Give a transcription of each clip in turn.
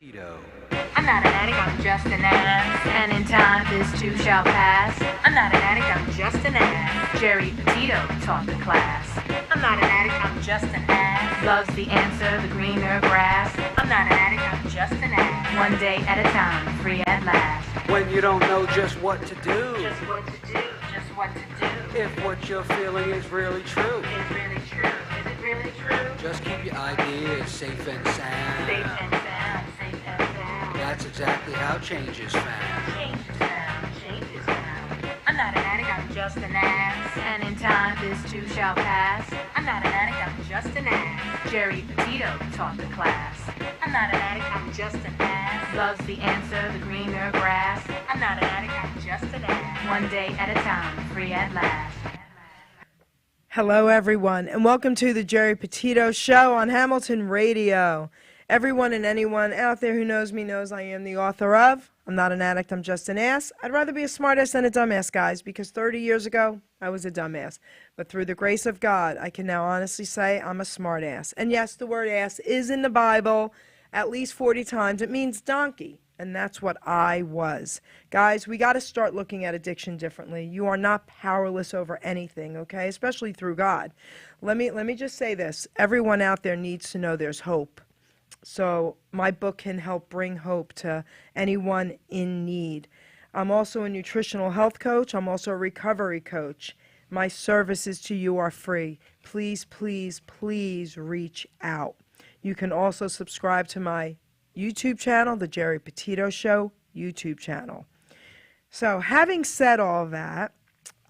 Petito. I'm not an addict, I'm just an ass. And in time this too shall pass. I'm not an addict, I'm just an ass. Geri Petito taught the class. I'm not an addict, I'm just an ass. Love's the answer, the greener grass. I'm not an addict, I'm just an ass. One day at a time, free at last. When you don't know just what to do, Just what to do, just what to do. if what you're feeling is really true, Is really true, is it really true? just keep your ideas safe and sound. Safe and sound, safe and sound. That's exactly how change is found. Change is found, change is found. I'm not an addict, I'm just an ass. And in time this too shall pass. I'm not an addict, I'm just an ass. Geri Petito taught the class. I'm not an addict, I'm just an ass. Love's the answer, the greener grass. I'm not an addict, I'm just an ass. One day at a time, free at last. Hello, everyone, and welcome to the Geri Petito Show on Hamilton Radio. Everyone and anyone out there who knows me knows I am the author of I'm Not an Addict, I'm Just an Ass. I'd rather be a smartass than a dumbass, guys, because 30 years ago, I was a dumbass. But through the grace of God, I can now honestly say I'm a smartass. And yes, the word ass is in the Bible at least 40 times. It means donkey. And that's what I was. Guys, we got to start looking at addiction differently. You are not powerless over anything, okay? Especially through God. Let me just say this. Everyone out there needs to know there's hope. So my book can help bring hope to anyone in need. I'm also a nutritional health coach. I'm also a recovery coach. My services to you are free. Please, please, please reach out. You can also subscribe to my YouTube channel, the Geri Petito Show YouTube channel. So having said all that,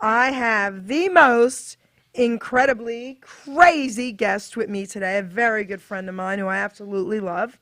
I have the most incredibly crazy guest with me today, a very good friend of mine who I absolutely love.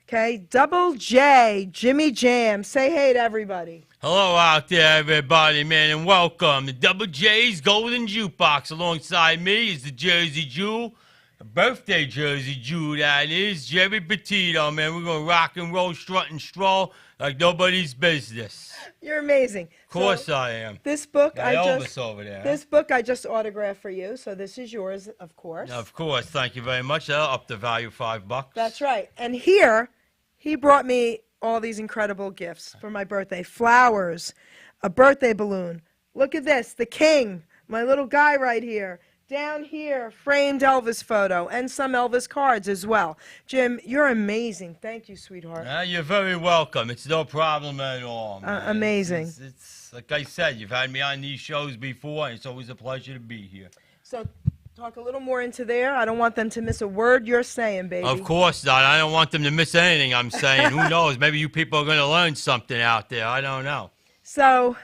Okay, Double J, Jimmy Jam. Say hey to everybody. Hello out there, everybody, man, and welcome to Double J's Golden Jukebox. Alongside me is the Jersey Jewel, a birthday Jersey Jewel, that is, Geri Petito, man. We're going to rock and roll, strut and stroll like nobody's business. You're amazing. Of course I am. This book Got Elvis over there. This book I just autographed for you, so this is yours, of course. Of course, thank you very much. That'll up the value $5. That's right. And here, he brought me all these incredible gifts for my birthday. Flowers, a birthday balloon. Look at this, the king, my little guy right here. Down here, framed Elvis photo, and some Elvis cards as well. Jim, you're amazing. Thank you, sweetheart. You're very welcome. It's no problem at all, man. Amazing. It's like I said, you've had me on these shows before, and it's always a pleasure to be here. So talk a little more into there. I don't want them to miss a word you're saying, baby. Of course not. I don't want them to miss anything I'm saying. Who knows? Maybe you people are going to learn something out there. I don't know. So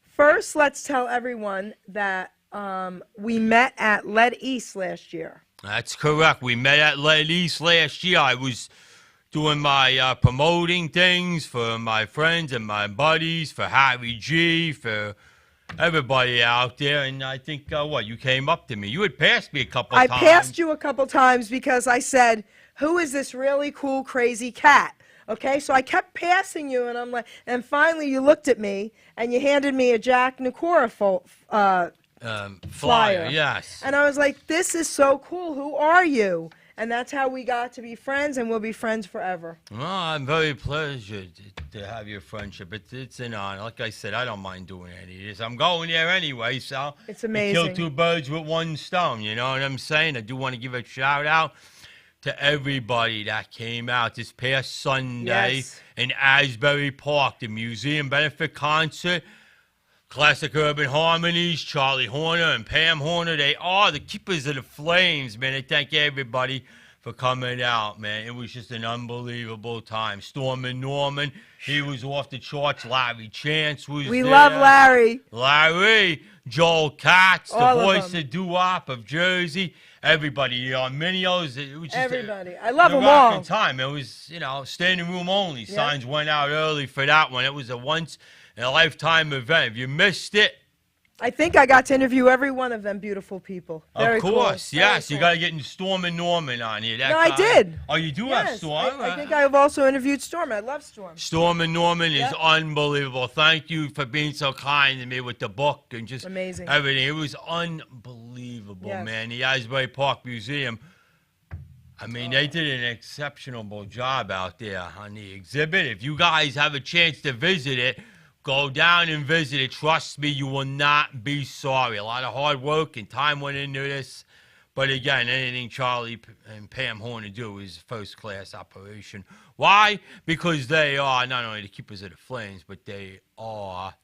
first, let's tell everyone that we met at Lead East last year. That's correct. We met at Lead East last year. I was doing my promoting things for my friends and my buddies, for Harry G, for everybody out there. And I think, you came up to me. You had passed me a couple times. I passed you a couple times because I said, who is this really cool, crazy cat? Okay, so I kept passing you, and I'm like, and finally you looked at me, and you handed me a Jack Nicora flyer. Yes. And I was like, this is so cool. Who are you? And that's how we got to be friends, and we'll be friends forever. Well, I'm very pleasured to have your friendship. It's an honor. Like I said, I don't mind doing any of this. I'm going there anyway, so it's amazing. Kill two birds with one stone, you know what I'm saying? I do want to give a shout-out to everybody that came out this past Sunday in Asbury Park, the museum benefit concert. Classic Urban Harmonies, Charlie Horner and Pam Horner, they are the keepers of the flames, man. I thank everybody for coming out, man. It was just an unbelievable time. Storm and Norman, he was off the charts. Larry Chance was We there. love Larry. Larry, Joel Katz, the All voice of doo-wop of Jersey. Everybody, Arminios, it was just everybody. I love a them all. rocking time. It was, standing room only. Yep. Signs went out early for that one. It was a once-in-a-lifetime event. If you missed it, I think I got to interview every one of them beautiful people. Very of course, cool. yes. Very You cool. got to get Storm and Norman on here. That No, I guy. did. Oh, you do Yes, have Storm? I think I've also interviewed Storm. I love Storm. Storm and Norman is Yep. unbelievable. Thank you for being so kind to me with the book and just Amazing. everything. It was unbelievable, Yes. man. The Asbury Park Museum. I mean, they did an exceptional job out there on the exhibit. If you guys have a chance to visit it, go down and visit it. Trust me, you will not be sorry. A lot of hard work and time went into this. But again, anything Charlie and Pam Horner do is first-class operation. Why? Because they are not only the keepers of the flames, but they are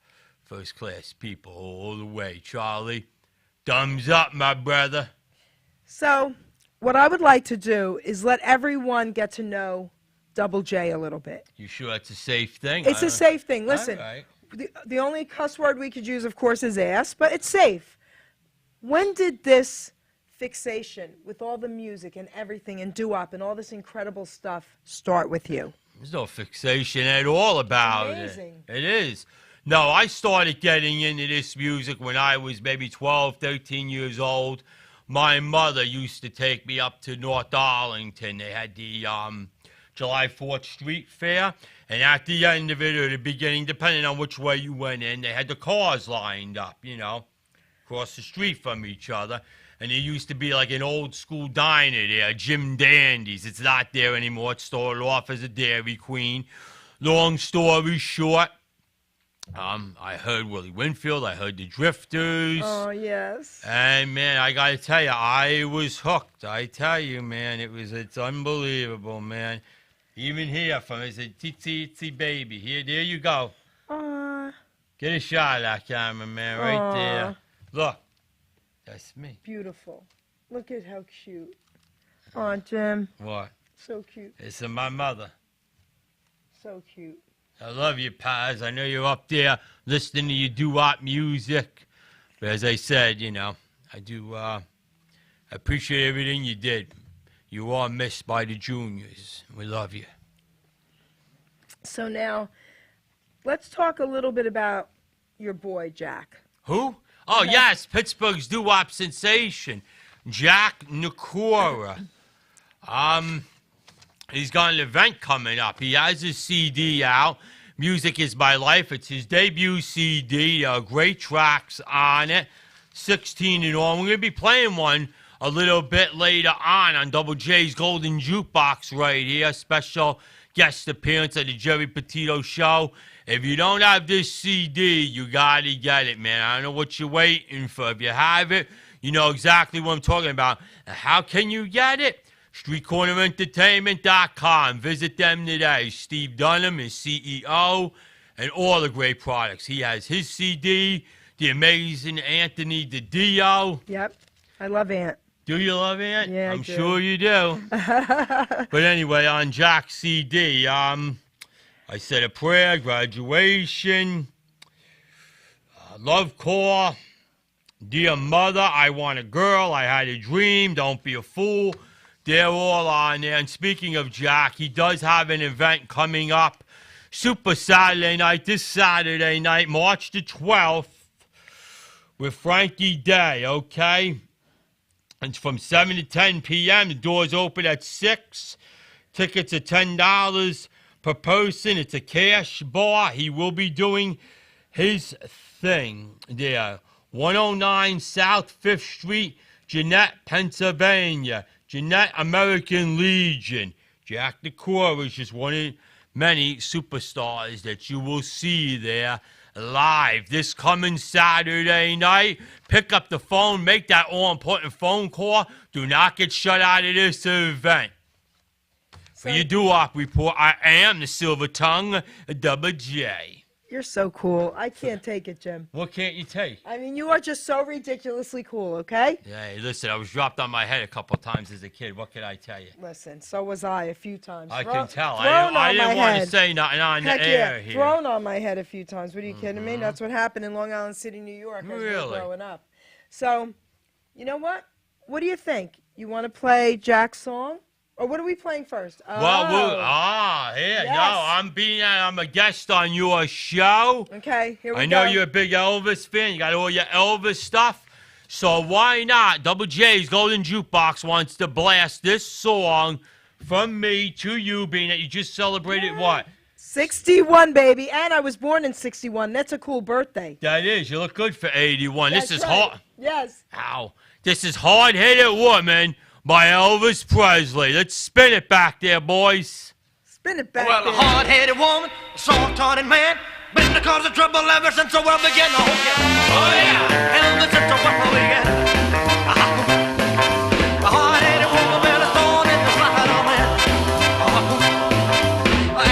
first-class people all the way. Charlie, thumbs up, my brother. So, what I would like to do is let everyone get to know Double J a little bit. You sure that's a safe thing? It's a safe thing. Listen, all right. the only cuss word we could use, of course, is ass, but it's safe. When did this fixation with all the music and everything and doo-wop and all this incredible stuff start with you? There's no fixation at all about Amazing. it. It is. No, I started getting into this music when I was maybe 12, 13 years old. My mother used to take me up to North Arlington. They had the July 4th Street Fair, and at the end of it or the beginning, depending on which way you went in, they had the cars lined up, across the street from each other. And there used to be like an old school diner there, Jim Dandy's. It's not there anymore. It started off as a Dairy Queen. Long story short, I heard Willie Winfield. I heard the Drifters. Oh, yes. And, man, I got to tell you, I was hooked. I tell you, man, it's unbelievable, man. Even here from it's a Tsitsi Itsy baby. Here, there you go. Get a shot of that camera, man, right there. Look. That's me. Beautiful. Look at how cute. Aw, Jim. What? So cute. It's my mother. So cute. I love you, Paz. I know you're up there listening to your doo-wop music. But as I said, I do appreciate everything you did. You are missed by the juniors. We love you. So now, let's talk a little bit about your boy, Jack. Who? Oh, yes, Pittsburgh's doo-wop sensation, Jack Nakora. He's got an event coming up. He has his CD out. Music is My Life. It's his debut CD. Great tracks on it. 16 and all. We're going to be playing one a little bit later on Double J's Golden Jukebox right here. Special guest appearance at the Geri Petito Show. If you don't have this CD, you got to get it, man. I don't know what you're waiting for. If you have it, you know exactly what I'm talking about. And how can you get it? StreetCornerEntertainment.com. Visit them today. Steve Dunham is CEO and all the great products. He has his CD, the amazing Anthony DiDio. Yep. I love Ant. Do you love Ant? Yeah, I'm I do. sure you do. But anyway, on Jack's CD, I said a prayer, graduation, love call, dear mother, I want a girl, I had a dream, don't be a fool. They're all on there. And speaking of Jack, he does have an event coming up, Super Saturday Night, this Saturday night, March the 12th, with Frankie Day, okay? It's from 7 to 10 p.m. The doors open at 6. Tickets are $10 per person. It's a cash bar. He will be doing his thing there. 109 South 5th Street, Jeanette, Pennsylvania. Jeanette, American Legion. Jack Nakora is just one of many superstars that you will see there live this coming Saturday night. Pick up the phone. Make that all-important phone call. Do not get shut out of this event. For your doo-wop report, I am the Silver Tongue, Double J. You're so cool. I can't take it, Jim. What can't you take? I mean, you are just so ridiculously cool, okay? Yeah, hey, listen, I was dropped on my head a couple of times as a kid. What can I tell you? Listen, so was I a few times. I can tell. Thrown I on didn't my want to head. say nothing on Heck the air yeah, here. thrown on my head a few times. What are you kidding me? That's what happened in Long Island City, New York as we were Really? growing up. So, you know what? What do you think? You want to play Jack's song? Or what are we playing first? Here, Yes. I'm a guest on your show. Okay, here we go. I know you're a big Elvis fan. You got all your Elvis stuff. So why not? Double J's Golden Jukebox wants to blast this song from me to you, being that you just celebrated what? 61, baby. And I was born in 61. That's a cool birthday. That is. You look good for 81. That's this is right. hard. Yes. Ow. This is hard-headed woman by Elvis Presley. Let's spin it back there, boys. Spin it back Well, there. a hard-headed woman, a soft-hearted man, been the cause of trouble ever since the world began. Oh yeah, ever since the world began. A hard-headed woman, been a thorn in the side of man.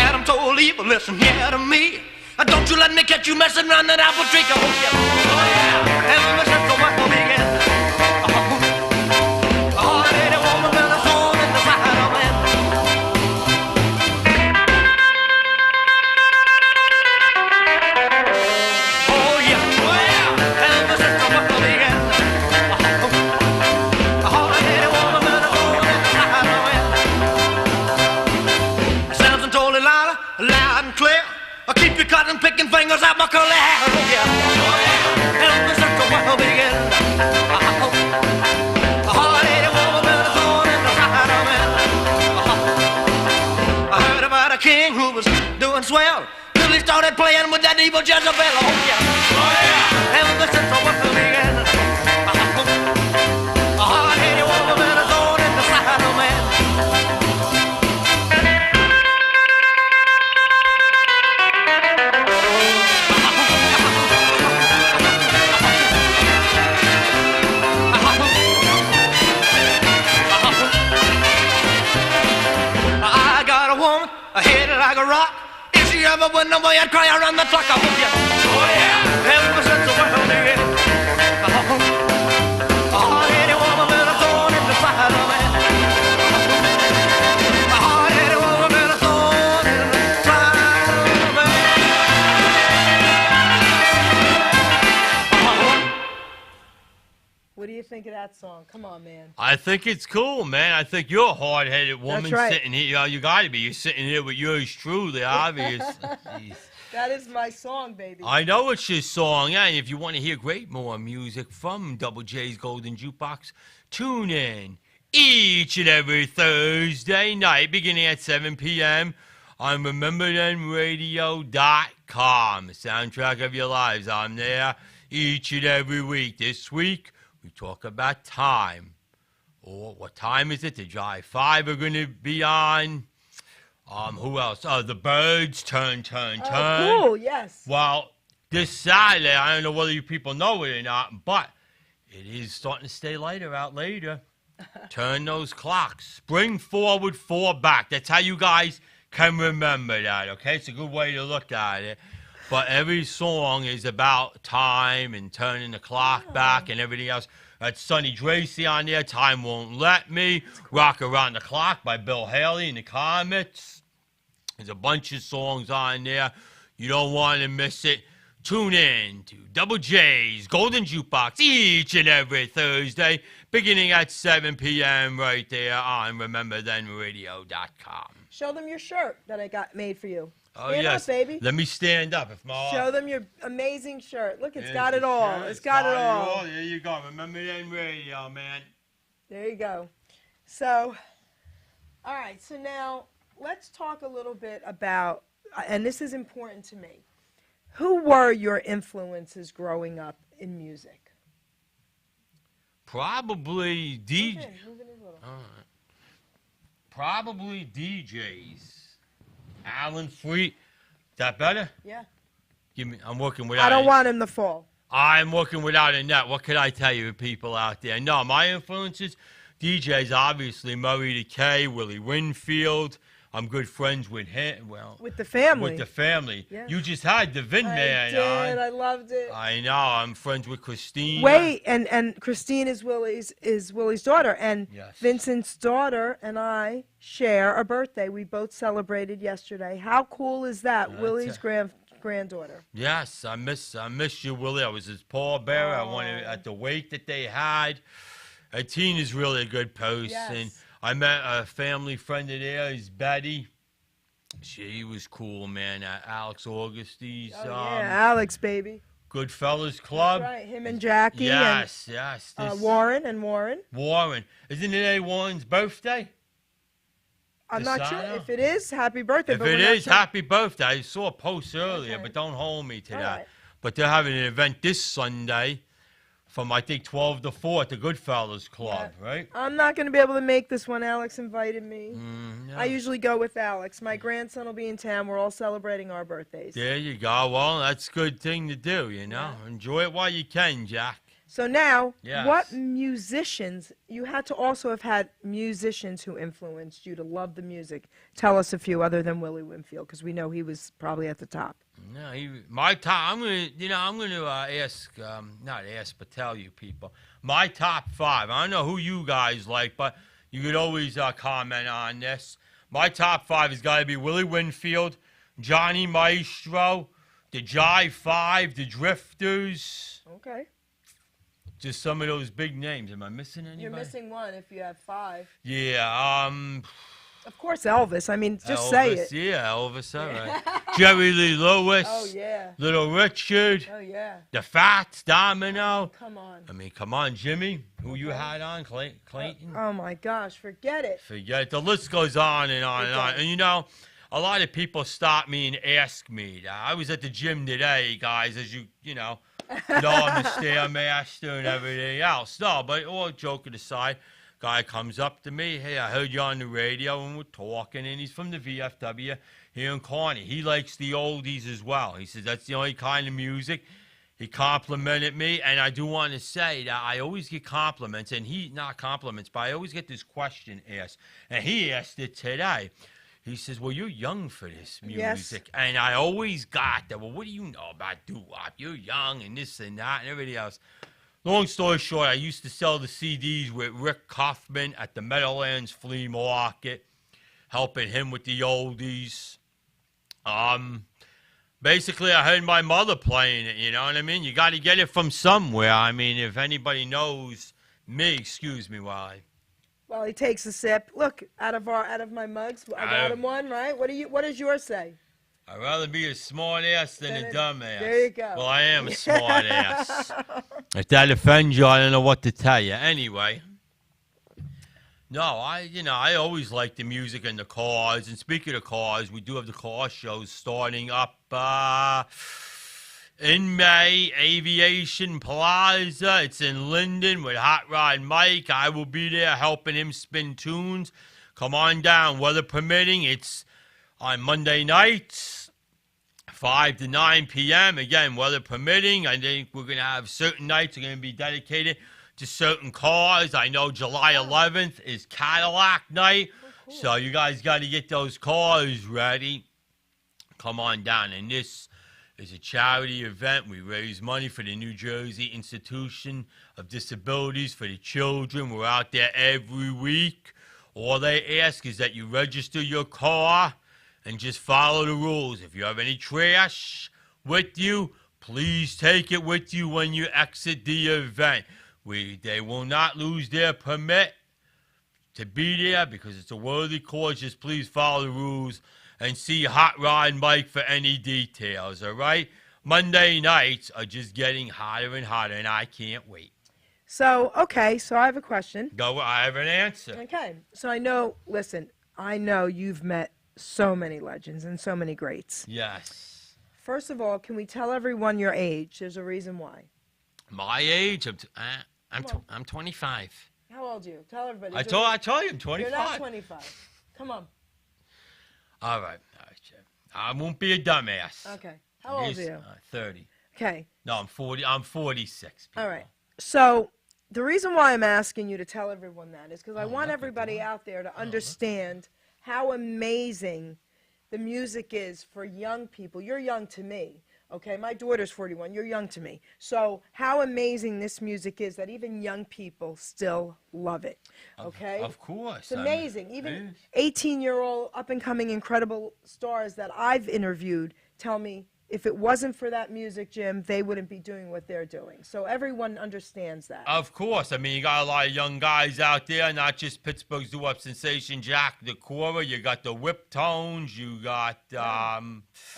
Adam told Eve, listen here to me. Don't you let me catch you messing around that apple tree. Oh yeah, ever since the world began. A hard-headed woman, been a thorn in the side of man. Oh yeah, ever since the world began. A hard-headed woman, been a thorn in the side of man. Sounds and told it loud and clear. Keep your cotton picking fingers out my curly hair. Oh yeah, ever since the world began. A hard-headed woman, been a thorn in the side of man. I heard about a king who was doing swell till he started playing with that evil Jezebel. Oh yeah, ever since the world began. A hard-headed woman, been a thorn in the side of man. I got a woman, a head like a rock. If she ever went away, I'd cry around the clock. Oh yeah, ever since the world began. A hard-headed woman, been a thorn in the side of man. A hard-headed woman, been a thorn in the side of man. What do you think of that song? Come on, man. I think it's cool, man. I think you're a hard-headed woman. That's right. Sitting here. You got to be. You're sitting here with yours truly, obviously. Jeez. That is my song, baby. I know it's your song, yeah, and if you want to hear great more music from Double J's Golden Jukebox, tune in each and every Thursday night, beginning at 7 p.m. on RememberThenRadio.com, the soundtrack of your lives. I'm there each and every week. This week, we talk about time. Or what time is it? The Jive 5 are going to be on. Who else? Oh, the Birds, Turn. Oh, cool, yes. Well, this Saturday, I don't know whether you people know it or not, but it is starting to stay lighter out later. Turn those clocks. Bring forward 4 back. That's how you guys can remember that, okay? It's a good way to look at it. But every song is about time and turning the clock back and everything else. That's Sonny Tracy on there, Time Won't Let Me, Rock Around the Clock by Bill Haley and the Comets. There's a bunch of songs on there. You don't want to miss it. Tune in to Double J's Golden Jukebox each and every Thursday, beginning at 7 p.m. right there on RememberThenRadio.com. Show them your shirt that I got made for you. Oh, Stand yes. up, baby. Let me stand up. Show them your amazing shirt. Look, it's There's got it the all. shirt. It's got it all. There you go. Remember Then Radio, man. There you go. So, all right. So now let's talk a little bit about, and this is important to me. Who were your influences growing up in music? Probably DJ. Move it a little. Probably DJs. Alan Freed. That better? Yeah. Give me. I'm working without. I don't want him to fall. I'm working without a net. What could I tell you, people out there? No, my influences, DJs, obviously Murray the K, Willie Winfield. I'm good friends with him. Well, With the family. With the family. Yeah. You just had the Vin I Man did. on. I loved it. I know. I'm friends with Christine. Wait, and Christine is Willie's daughter, and Yes. Vincent's daughter and I share a birthday. We both celebrated yesterday. How cool is that? That's Willie's it. granddaughter. Yes, I miss you, Willie. I was his pallbearer. I wanted at the wake that they had. Tina's really a good person. Yes. I met a family friend of theirs, Betty. She was cool, man. Alex Auguste's Oh, yeah, Alex, baby. Goodfellas Club. That's right, him and Jackie. Yes. And Warren and Warren. Warren. Isn't it A. Warren's birthday? I'm not sure Desano? if it is. Happy birthday. If but it we're not is, sure. happy birthday. I saw a post earlier, Okay. but don't hold me to All that. right. But they're having an event this Sunday from, I think, 12 to 4 at the Goodfellas Club, right? I'm not going to be able to make this one. Alex invited me. Yeah. I usually go with Alex. My grandson will be in town. We're all celebrating our birthdays. There you go. Well, that's a good thing to do, you know. Enjoy it while you can, Jack. So now, Yes. what musicians, you had to also have had musicians who influenced you to love the music. Tell us a few other than Willie Winfield, because we know he was probably at the top. No, my top. I'm gonna ask, not ask, but tell you people my top 5. I don't know who you guys like, but you could always comment on this. My top 5 has got to be Willie Winfield, Johnny Maestro, the Jive 5, the Drifters. Okay. Just some of those big names. Am I missing anybody? You're missing one if you have 5. Yeah. Of course, Elvis. I mean, just Elvis, say it. Yeah, Elvis. All right. Jerry Lee Lewis. Oh, yeah. Little Richard. Oh, yeah. The Fats, Domino. Come on. I mean, come on, Jimmy. Who you had on? Clayton? Oh, my gosh. Forget it. Forget it. The list goes on and on and on. does. And, you know, a lot of people stop me and ask me. I was at the gym today, guys, as you know, I'm the Stairmaster and everything else. No, but all joking aside, guy comes up to me. Hey, I heard you on the radio and we're talking, and he's from the VFW here in Kearney. He likes the oldies as well. He says that's the only kind of music. He complimented me, and I do want to say that I always get compliments, and not compliments, but I always get this question asked, and he asked it today. He says, well, you're young for this music. Yes. And I always got that. Well, what do you know about doo-wop? You're young and this and that and everything else. Long story short, I used to sell the CDs with Rick Kaufman at the Meadowlands Flea Market, helping him with the oldies. Basically, I heard my mother playing it, you know what I mean? You got to get it from somewhere. I mean, if anybody knows me, excuse me while I... Well, he takes a sip. Look, out of my mugs, I got him one, right? What does yours say? I'd rather be a smart ass than a dumb ass. There you go. Well, I am a smart ass. If that offends you, I don't know what to tell you. Anyway, no, I always like the music in the cars. And speaking of cars, we do have the car shows starting up in May, Aviation Plaza. It's in Linden with Hot Rod Mike. I will be there helping him spin tunes. Come on down, weather permitting. It's on Monday nights, 5 to 9 p.m. Again, weather permitting. I think we're going to have certain nights are going to be dedicated to certain cars. I know July 11th is Cadillac night. Oh, cool. So you guys got to get those cars ready. Come on down. And this is a charity event. We raise money for the New Jersey Institution of Disabilities for the children. We're out there every week. All they ask is that you register your car and just follow the rules. If you have any trash with you, please take it with you when you exit the event. They will not lose their permit to be there because it's a worthy cause. Just please follow the rules and see Hot Rod Mike for any details, all right? Monday nights are just getting hotter and hotter, and I can't wait. So, okay, so I have a question. Go, I have an answer. Okay, so I know you've met so many legends and so many greats. Yes. First of all, can we tell everyone your age? There's a reason why. My age? I'm 25. How old are you? Tell everybody. I told you I'm 25. You're not 25. Come on. All right, Jeff. I won't be a dumbass. Okay. How old are you? 30. Okay. No, I'm 40. I'm 46. People. All right. So the reason why I'm asking you to tell everyone that is because I want everybody out there to understand how amazing the music is for young people. You're young to me. Okay, my daughter's 41. You're young to me. So how amazing this music is that even young people still love it. Okay? Of course. It's amazing. Even 18-year-old up-and-coming incredible stars that I've interviewed tell me if it wasn't for that music, Jim, they wouldn't be doing what they're doing. So everyone understands that. Of course. I mean, you got a lot of young guys out there, not just Pittsburgh's doo-wop sensation, Jack DeCora. You got the Whip Tones. You got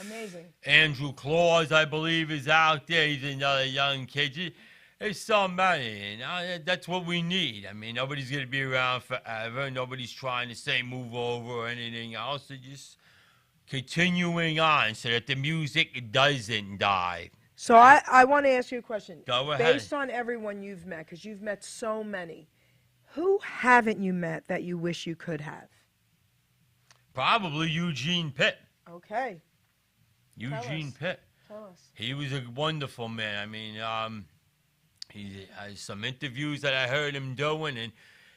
Amazing. Andrew Claus, I believe, is out there. He's another young kid. There's so many. You know? That's what we need. I mean, nobody's going to be around forever. Nobody's trying to say move over or anything else. They're just continuing on so that the music doesn't die. So I want to ask you a question. Go ahead. Based on everyone you've met, because you've met so many, who haven't you met that you wish you could have? Probably Eugene Pitt. Okay. Eugene Pitt. Tell us. He was a wonderful man. I mean, he has some interviews that I heard him doing, and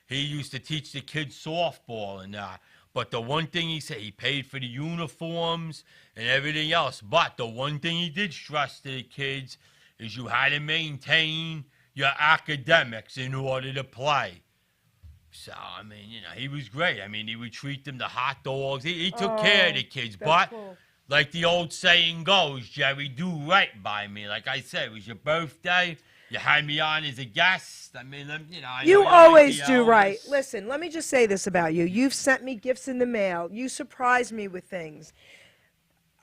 he used to teach the kids softball and that. But the one thing he said, he paid for the uniforms and everything else. But the one thing he did stress to the kids is you had to maintain your academics in order to play. So, I mean, you know, he was great. I mean, he would treat them to hot dogs. He took care of the kids. But cool. like the old saying goes, Jerry, do right by me. Like I said, it was your birthday. You had me on as a guest. I mean, you know. You like always the do elders. right. Listen, let me just say this about you. You've sent me gifts in the mail. You surprise me with things.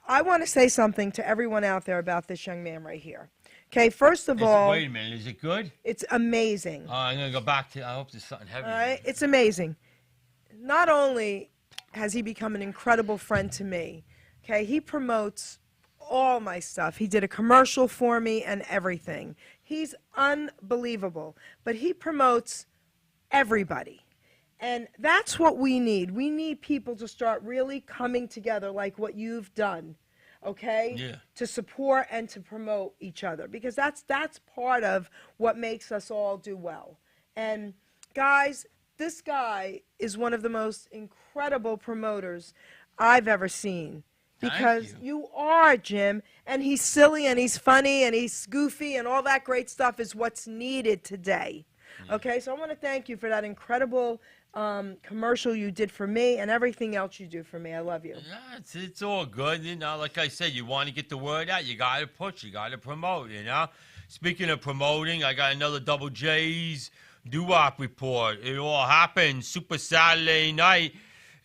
I want to say something to everyone out there about this young man right here. Okay, first of all, Wait a minute, is it good? it's amazing. I'm going to go back to, I hope there's something heavy. All right, it's amazing. Not only has he become an incredible friend to me, okay, he promotes all my stuff. He did a commercial for me and everything. He's unbelievable, but he promotes everybody. And that's what we need. We need people to start really coming together like what you've done, okay? Yeah. To support and to promote each other, because that's part of what makes us all do well. And guys, this guy is one of the most incredible promoters I've ever seen. Because you are, Jim, and he's silly and he's funny and he's goofy and all that great stuff is what's needed today. Okay, so I want to thank you for that incredible commercial you did for me and everything else you do for me. I love you. Yeah, it's all good. You know, like I said, you want to get the word out, you got to push, you got to promote, you know. Speaking of promoting, I got another Double J's doo-wop report. It all happened Super Saturday night.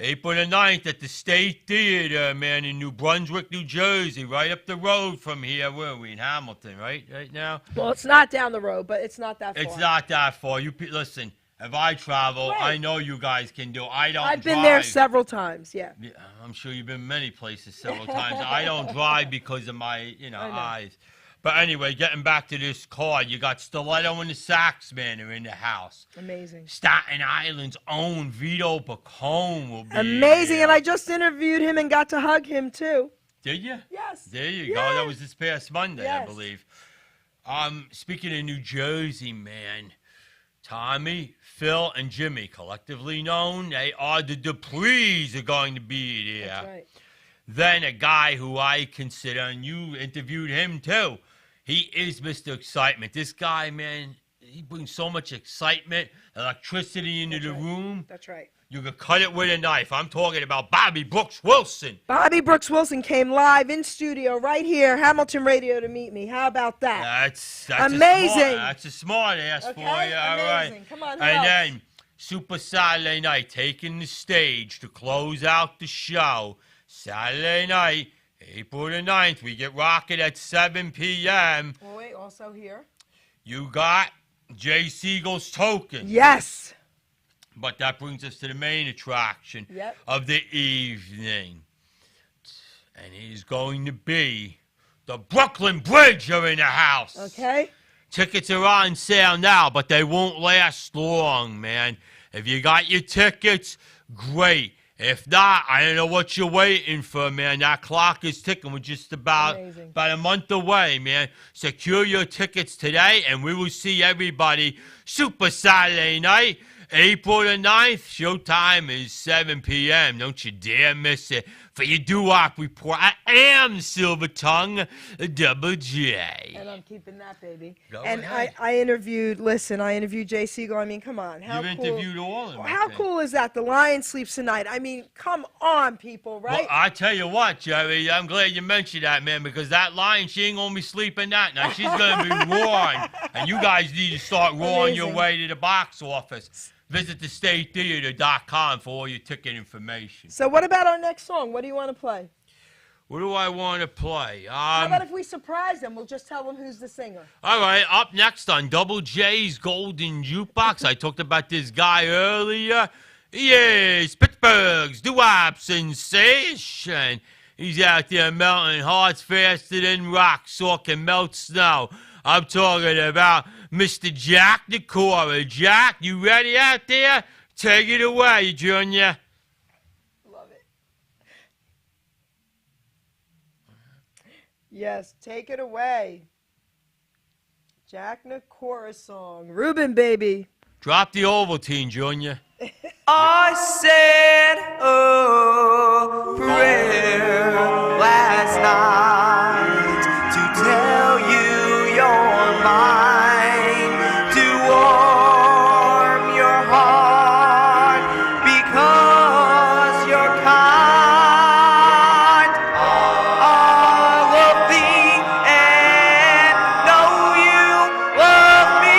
April the 9th at the State Theater, man, in New Brunswick, New Jersey, right up the road from here. Where are we? In Hamilton, right now? Well, it's not down the road, but it's not that far. It's not that far. Listen, if I travel, Right. I know you guys can do. I don't I've drive. been there several times, yeah. Yeah, I'm sure you've been many places several times. I don't drive because of my, eyes. But anyway, getting back to this card, you got Stiletto and the Saxman are in the house. Amazing. Staten Island's own Vito Pacone will be Amazing, here. and I just interviewed him and got to hug him, too. Did you? Yes. There you Yes. go. That was this past Monday, I Yes. believe. Speaking of New Jersey, man, Tommy, Phil, and Jimmy, collectively known, they are the Duprees are going to be there. That's right. Then a guy who I consider, and you interviewed him too, he is Mr. Excitement. This guy, man, he brings so much excitement, electricity into the room. That's right. You could cut it with a knife. I'm talking about Bobby Brooks Wilson. Bobby Brooks Wilson came live in studio right here, Hamilton Radio, to meet me. How about that? That's Amazing. That's a smart ass Okay, for you. All right. amazing. Come on, who And else? then Super Saturday Night taking the stage to close out the show. Saturday night, April the 9th, we get rocking at 7 p.m. Oh, wait, also here. You got Jay Siegel's Token. Yes. But that brings us to the main attraction Yep. of the evening. And he's going to be the Brooklyn Bridge are in the house. Okay. Tickets are on sale now, but they won't last long, man. If you got your tickets, great. If not, I don't know what you're waiting for, man. That clock is ticking. We're just about a month away, man. Secure your tickets today, and we will see everybody Super Saturday night, April the 9th. Showtime is 7 p.m. Don't you dare miss it. For your doo-wop report, I am Silver Tongue Double J. And I'm keeping that, baby. Go and ahead. I interviewed Jay Siegel. I mean, come on. How You've cool. interviewed all of them. I How think. cool is that? The Lion sleeps tonight. I mean, come on, people, right? Well, I tell you what, Jerry, I'm glad you mentioned that, man, because that lion, she ain't going to be sleeping that night. She's going to be roaring. And you guys need to start roaring your Amazing. way to the box office. Visit thestatetheater.com for all your ticket information. So what about our next song? What do you want to play? What do I want to play? How about if we surprise them? We'll just tell them who's the singer. All right, up next on Double J's Golden Jukebox, I talked about this guy earlier. He is Pittsburgh's doo-wop sensation. He's out there melting hearts faster than rocks, so can melt snow. I'm talking about Mr. Jack the Cora. Jack, you ready out there? Take it away, Junior. Love it. Yes, take it away. Jack Nakora song. Ruben, baby. Drop the Ovaltine, Junior. I said a prayer last night to tell you you're mine, to warm your heart because you're kind. I love thee and know you love me.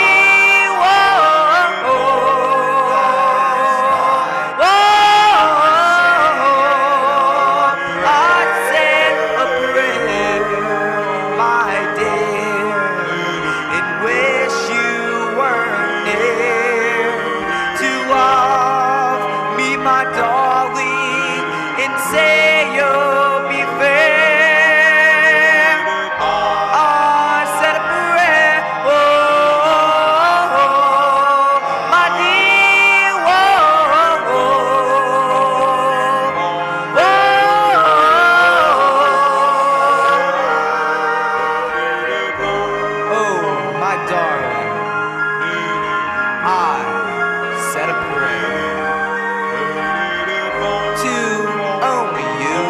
Whoa, I said a prayer, my dear, and wish you were near to love me, my darling, and say you'll be fair. I said a prayer, my dear, oh, my darling, I said a prayer to only you,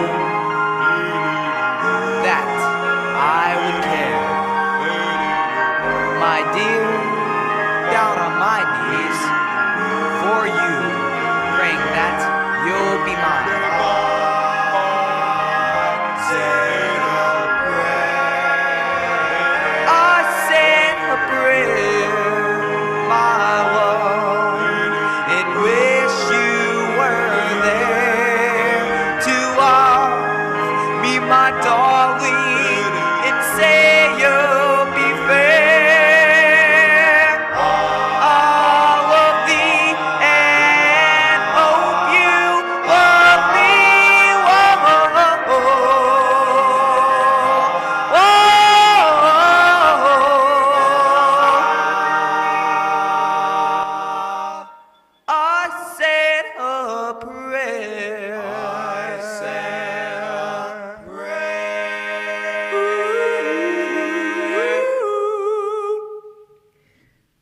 that I would care. My dear, down on my knees for you, praying that you'll be mine. I said a prayer, my love, and wish you were there to love me, my darling, and say you'll be fair. I love thee and hope you love me. I said a prayer. I said a prayer.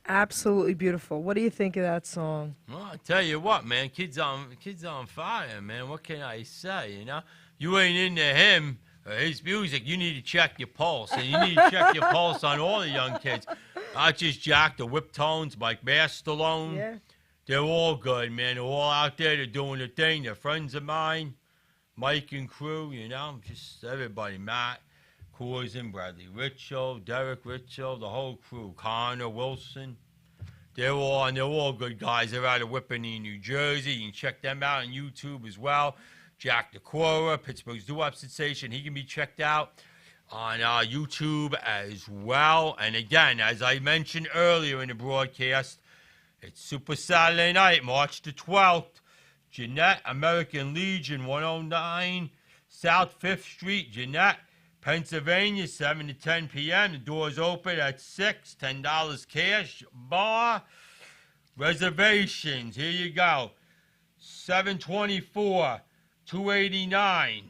Absolutely beautiful. What do you think of that song? Well, I tell you what, man, kids on fire, man. What can I say? You know, you ain't into him or his music. You need to check your pulse, and you need to check your pulse on all the young kids. Not just Jack, the Whip Tones, Mike Mastalone. Yeah. They're all good, man. They're all out there. They're doing their thing. They're friends of mine, Mike and crew. You know, just everybody. Matt Cousin, Bradley Ritchell, Derek Ritchell, the whole crew. Connor Wilson. They're all good guys. They're out of Whippany, New Jersey. You can check them out on YouTube as well. Jack Decora, Pittsburgh's doo-wop sensation. He can be checked out on YouTube as well. And again, as I mentioned earlier in the broadcast, it's Super Saturday Night, March the 12th. Jeanette, American Legion, 109 South 5th Street, Jeanette, Pennsylvania, 7 to 10 p.m. The doors open at 6, $10 cash, bar. Reservations, here you go. 724 289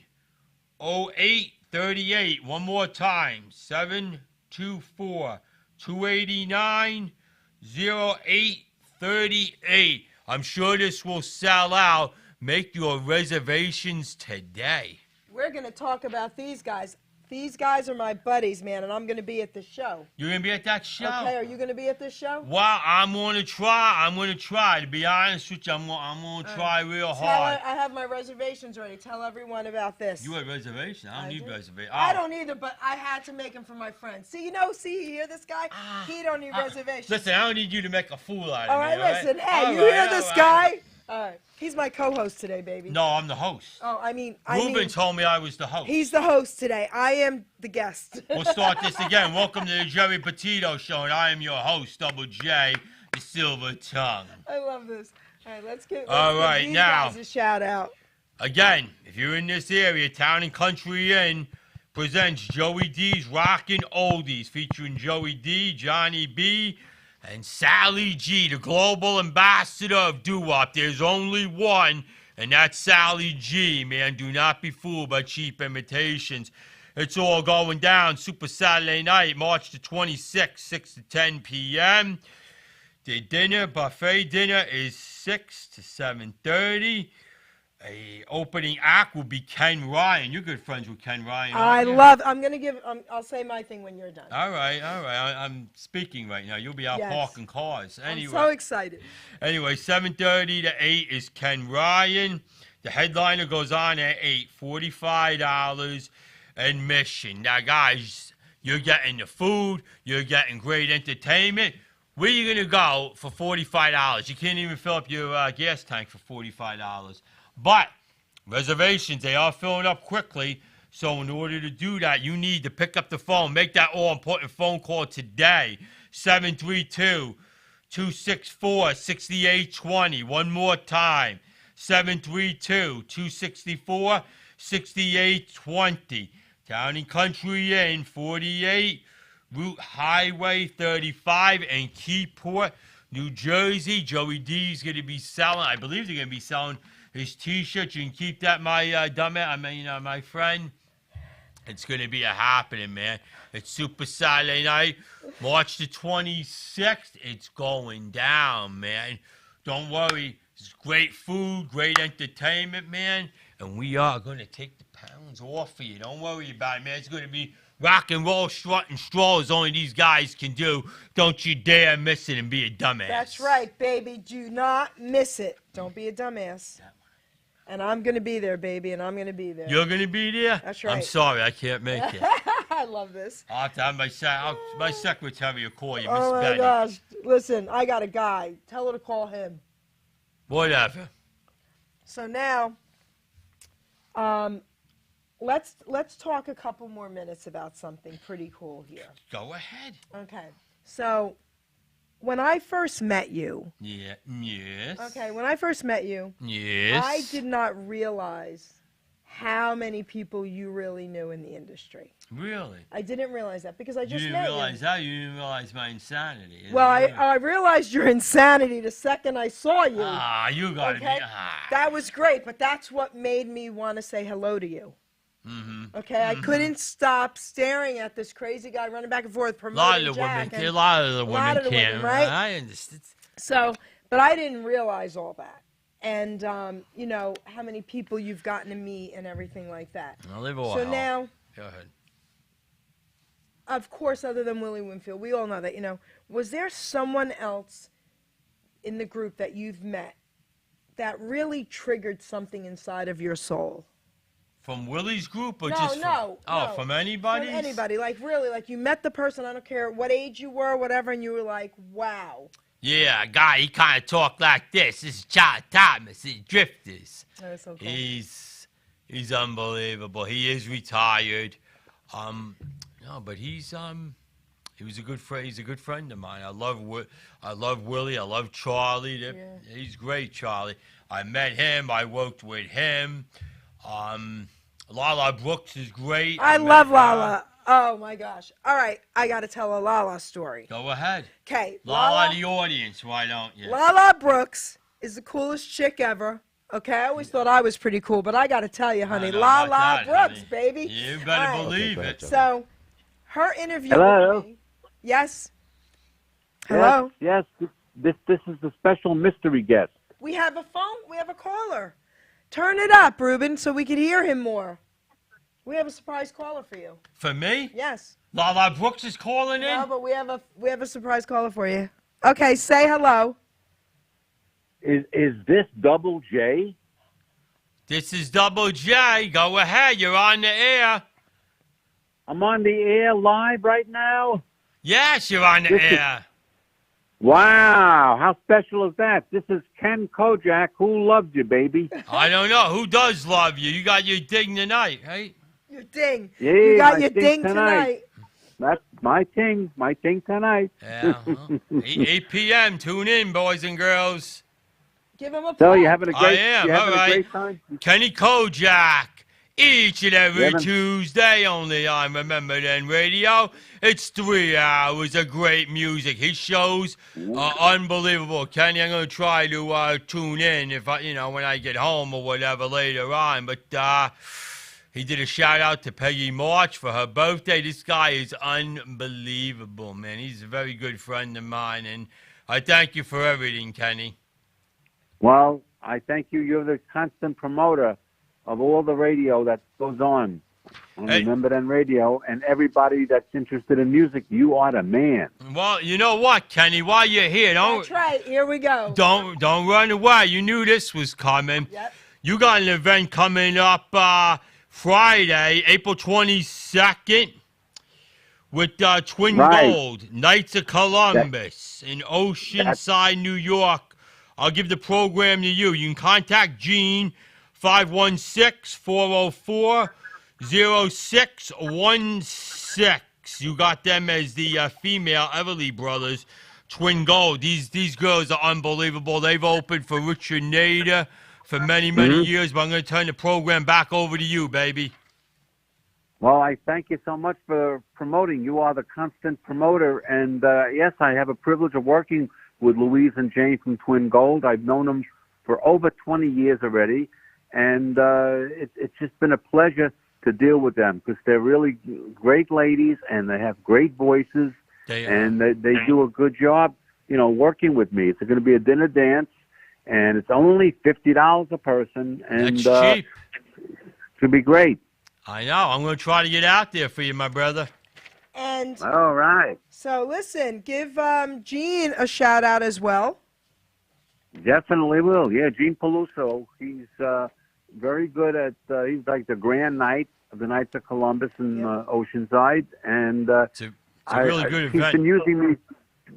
0838. One more time. 724 289 0838. I'm sure this will sell out. Make your reservations today. We're going to talk about these guys. These guys are my buddies, man, and I'm going to be at the show. You're going to be at that show? Okay, are you going to be at the show? Well, I'm going to try. To be honest with you, I'm going to try real hard. I have my reservations ready. Tell everyone about this. You have reservations? I don't need reservations. I don't either, but I had to make them for my friends. See, you hear this guy? He don't need reservations. Listen, I don't need you to make a fool out of all me. Right, listen. Hey, all you right, hear this guy? All right. He's my co-host today, baby. No, I'm the host. Oh, I mean... Ruben told me I was the host. He's the host today. I am the guest. We'll start this again. Welcome to the Geri Petito Show, and I am your host, Double J, the Silver Tongue. I love this. All right, let's give these guys a shout out. Again, if you're in this area, Town and Country Inn presents Joey D's Rockin' Oldies, featuring Joey D, Johnny B, and Sally G, the global ambassador of doo-wop. There's only one, and that's Sally G, man. Do not be fooled by cheap imitations. It's all going down Super Saturday night, March the 26th, 6 to 10 p.m. The buffet dinner is 6 to 7:30. A opening act will be Ken Ryan. You're good friends with Ken Ryan. I'm going to give, I'll say my thing when you're done. All right. I'm speaking right now. You'll be out parking cars. Anyway. I'm so excited. Anyway, 7:30 to 8 is Ken Ryan. The headliner goes on at 8, $45 admission. Now, guys, you're getting the food. You're getting great entertainment. Where are you going to go for $45? You can't even fill up your gas tank for $45. But reservations, they are filling up quickly. So in order to do that, you need to pick up the phone. Make that all-important phone call today. 732-264-6820. One more time. 732-264-6820. Town and Country Inn, 48 Route Highway 35 in Keyport, New Jersey. Joey D's going to be selling, I believe they're going to be selling his T-shirt. You can keep that, my my friend. It's going to be a happening, man. It's Super Saturday night, March the 26th. It's going down, man. Don't worry. It's great food, great entertainment, man. And we are going to take the pounds off for you. Don't worry about it, man. It's going to be rock and roll, strut and stroll as only these guys can do. Don't you dare miss it and be a dumbass. That's right, baby. Do not miss it. Don't be a dumbass. And I'm going to be there, baby, and I'm going to be there. You're going to be there? That's right. I'm sorry, I can't make it. I love this. I'll have to have my secretary will call you, Miss Oh, my Betty. gosh. Listen, I got a guy. Tell her to call him. Whatever. So now, let's talk a couple more minutes about something pretty cool here. Go ahead. Okay. So, when I first met you. Yeah. Yes. Okay. When I first met you. Yes. I did not realize how many people you really knew in the industry. Really? I didn't realize that because I just You met didn't realize that? You didn't realize my insanity. Well, I realized your insanity the second I saw you. You gotta Okay? be. That was great, but that's what made me want to say hello to you. Mm-hmm. Okay, I couldn't stop staring at this crazy guy running back and forth A promoting lot of the Jack. women, a lot of the women can't. right? I understand. So, but I didn't realize all that. And, you know, how many people you've gotten to meet and everything like that. I live all So hell. now, Go ahead. of course, other than Willie Winfield, we all know that, you know, was there someone else in the group that you've met that really triggered something inside of your soul? From Willie's group or No, just from... no, Oh, no. from anybody? From anybody, like really, like you met the person, I don't care what age you were, whatever, and you were like, wow. Yeah, a guy, he kind of talked like this. This is Charlie Thomas, he's Drifters. That is so cool. He's unbelievable. He is retired. No, but he was a good friend. He's a good friend of mine. I love Willie. I love Charlie. Yeah. He's great, Charlie. I met him. I worked with him. Lala Brooks is great. I met love her. Lala. Oh my gosh. All right, I got to tell a Lala story. Go ahead. Okay, Lala, the audience. Why don't you? Lala Brooks is the coolest chick ever. Okay, I always thought I was pretty cool, but I got to tell you, honey, know Lala about that, Brooks, honey. baby. You better All right. believe it. So, her interview Hello? with me. Yes. Hello. Yes, this is the special mystery guest. We have a phone. We have a caller. Turn it up, Ruben, so we can hear him more. We have a surprise caller for you. For me? Yes. Lala Brooks is calling in? No, but we have a surprise caller for you. Okay, say hello. Is this Double J? This is Double J. Go ahead. You're on the air. I'm on the air live right now. Yes, you're on the This is- air. Wow, how special is that? This is Ken Kojak. Who loved you, baby? I don't know. Who does love you? You got your ding tonight, right? Your ding. Yeah, You got my your ding ding tonight. tonight. That's my ting tonight. Yeah. Well, 8 p.m. Tune in, boys and girls. Give him a plug. So you having a I great? am, You having all a right. great time? Kenny Kojak. Each and every Kevin. Tuesday only on Remember Then Radio. It's 3 hours of great music. His shows are unbelievable. Kenny, I'm going to try to tune in if when I get home or whatever later on. But he did a shout out to Peggy March for her birthday. This guy is unbelievable, man. He's a very good friend of mine, and I thank you for everything, Kenny. Well, I thank you. You're the constant promoter of all the radio that goes on Hey. Remember Then Radio, and everybody that's interested in music. You are the man. Well, you know what, Kenny? While you're here, That's right. Here we go. Don't run away. You knew this was coming. Yep. You got an event coming up Friday, April 22nd, with Twin Right. Gold, Knights of Columbus in Oceanside, New York. I'll give the program to you. You can contact Gene, 516-404-0616. You got them as the female Everly Brothers, Twin Gold. These girls are unbelievable. They've opened for Richard Nader for many, many years, but I'm going to turn the program back over to you, baby. Well, I thank you so much for promoting. You are the constant promoter. And, yes, I have a privilege of working with Louise and Jane from Twin Gold. I've known them for over 20 years already. And it's just been a pleasure to deal with them because they're really great ladies and they have great voices. They do a good job, working with me. It's going to be a dinner dance, and it's only $50 a person. And That's cheap. It's going to be great. I know. I'm going to try to get out there for you, my brother. And All right. so listen, give Gene a shout out as well. Definitely will. Yeah, Gene Peluso. He's very good at. He's like the Grand Knight of the Knights of Columbus in Oceanside, and It's a really good he's event. been using me.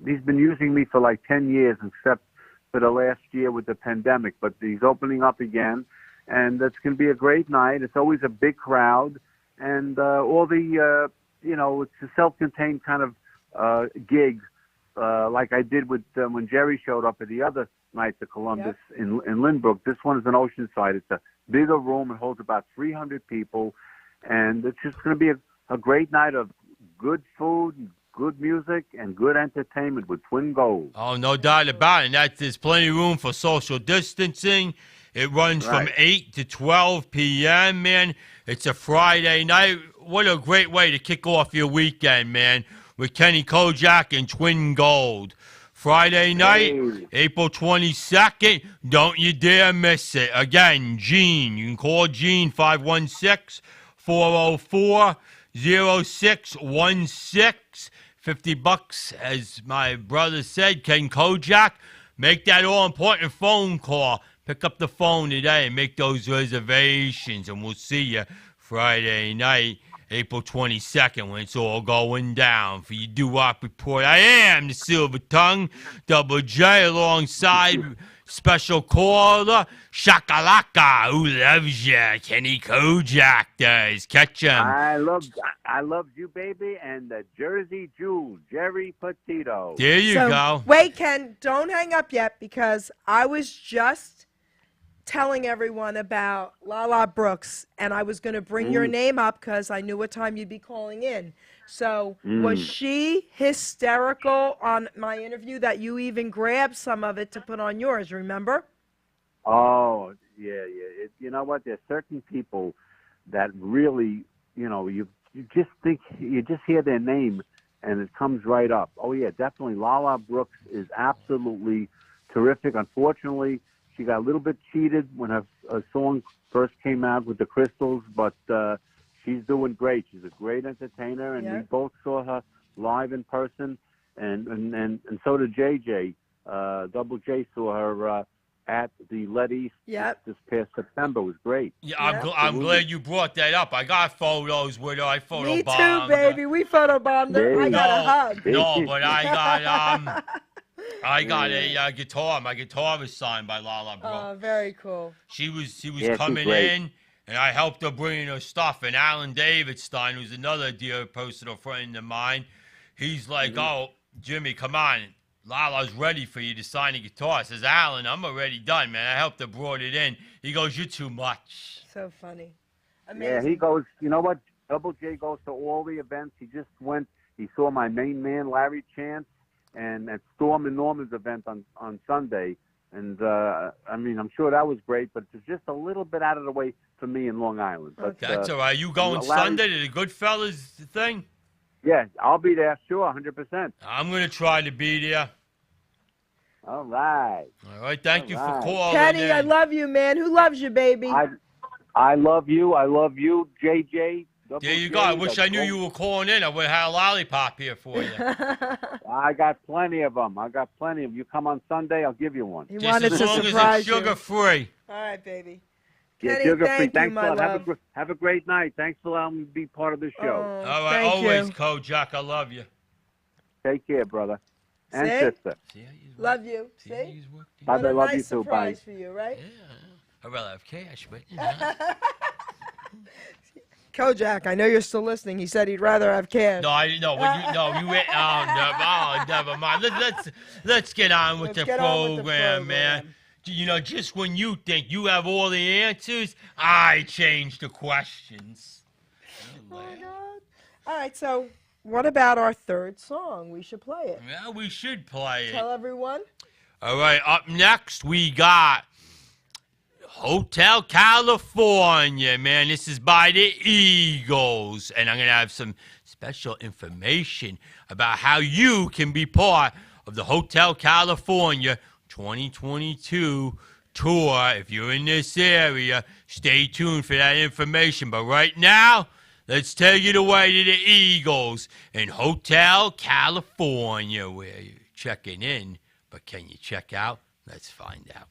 He's been using me for like 10 years, except for the last year with the pandemic. But he's opening up again, and it's going to be a great night. It's always a big crowd, and all the it's a self-contained kind of gig, like I did with when Jerry showed up at the other Knights of Columbus in Lynbrook. This one is in Oceanside. It's a bigger room. It holds about 300 people, and it's just going to be a great night of good food, good music, and good entertainment with Twin Gold. Oh, no doubt about it. And there's plenty of room for social distancing. It runs from 8 to 12 p.m., man. It's a Friday night. What a great way to kick off your weekend, man, with Kenny Kojak and Twin Gold. Friday night, April 22nd. Don't you dare miss it. Again, Gene. You can call Gene, 516-404-0616. $50, as my brother said, Ken Kojak. Make that all-important phone call. Pick up the phone today and make those reservations, and we'll see you Friday night, April 22nd, when it's all going down. For your doo-wop report, I am the Silver Tongue, Double J, alongside special caller, Shakalaka, who loves ya, Kenny Kojak does. Catch him. I love you, baby, and the Jersey Jewel, Geri Petito. There you go. Wait, Ken, don't hang up yet because I was just telling everyone about Lala Brooks, and I was going to bring your name up because I knew what time you'd be calling in. So was she hysterical on my interview that you even grabbed some of it to put on yours, remember? Oh, yeah. You know what? There's certain people that really, you just think, you just hear their name and it comes right up. Oh, yeah, definitely. Lala Brooks is absolutely terrific. Unfortunately, she got a little bit cheated when her song first came out with the Crystals, but she's doing great. She's a great entertainer, and we both saw her live in person, and so did JJ. Double J saw her at the Let East this past September. It was great. Yeah, I'm glad you brought that up. I got photos with her. I photobombed. Me too, baby. We photobombed her. I got a hug. No, but I got a guitar. My guitar was signed by Lala Brooks. Oh, very cool. She was coming in, and I helped her bring in her stuff. And Alan Davidstein, who's another dear personal friend of mine, he's like, "Oh, Jimmy, come on, Lala's ready for you to sign the guitar. Says, Alan, I'm already done, man. I helped her brought it in. He goes, you're too much. So funny. Yeah, Amazing. he goes, you know what? Double J goes to all the events. He just went, he saw my main man, Larry Chance, and at Storm and Norman's event on Sunday. And, I mean, I'm sure that was great, but it's just a little bit out of the way for me in Long Island. But, That's all right. You going Larry, Sunday to the Goodfellas thing? Yeah, I'll be there, sure, 100%. I'm going to try to be there. All right. All right, thank you for right. calling Kenny, in. I love you, man. Who loves you, baby? I love you. I love you, JJ. Double There you J, go. I wish I knew that's- you were calling in. I would have had a lollipop here for you. I got plenty of them. You come on Sunday, I'll give you one. He Just wanted as to long as surprise it's you. sugar-free. All right, baby. Yeah, Kenny, sugar free. thank you, Thanks my a lot. love. Have a great night. Thanks for allowing me to be part of the show. Oh, All right, thank always, you. Kojak. I love you. Take care, brother and See? sister. See how you Love you. See how See? you worked it? Bye, What a I love nice you too. Bye. surprise for you, right? Yeah. I'd rather have cash, but you know. Kojak, I know you're still listening. He said he'd rather have cash. No, you went. Never mind. Let's get on with Let's the get on with the program, man. You know, just when you think you have all the answers, I change the questions. Oh my God. All right, so what about our third song? We should play it. Yeah, we should play it. Tell everyone. All right, up next we got Hotel California, man. This is by the Eagles. And I'm going to have some special information about how you can be part of the Hotel California 2022 tour. If you're in this area, stay tuned for that information. But right now, let's take it away to the Eagles in Hotel California, where you're checking in. But can you check out? Let's find out.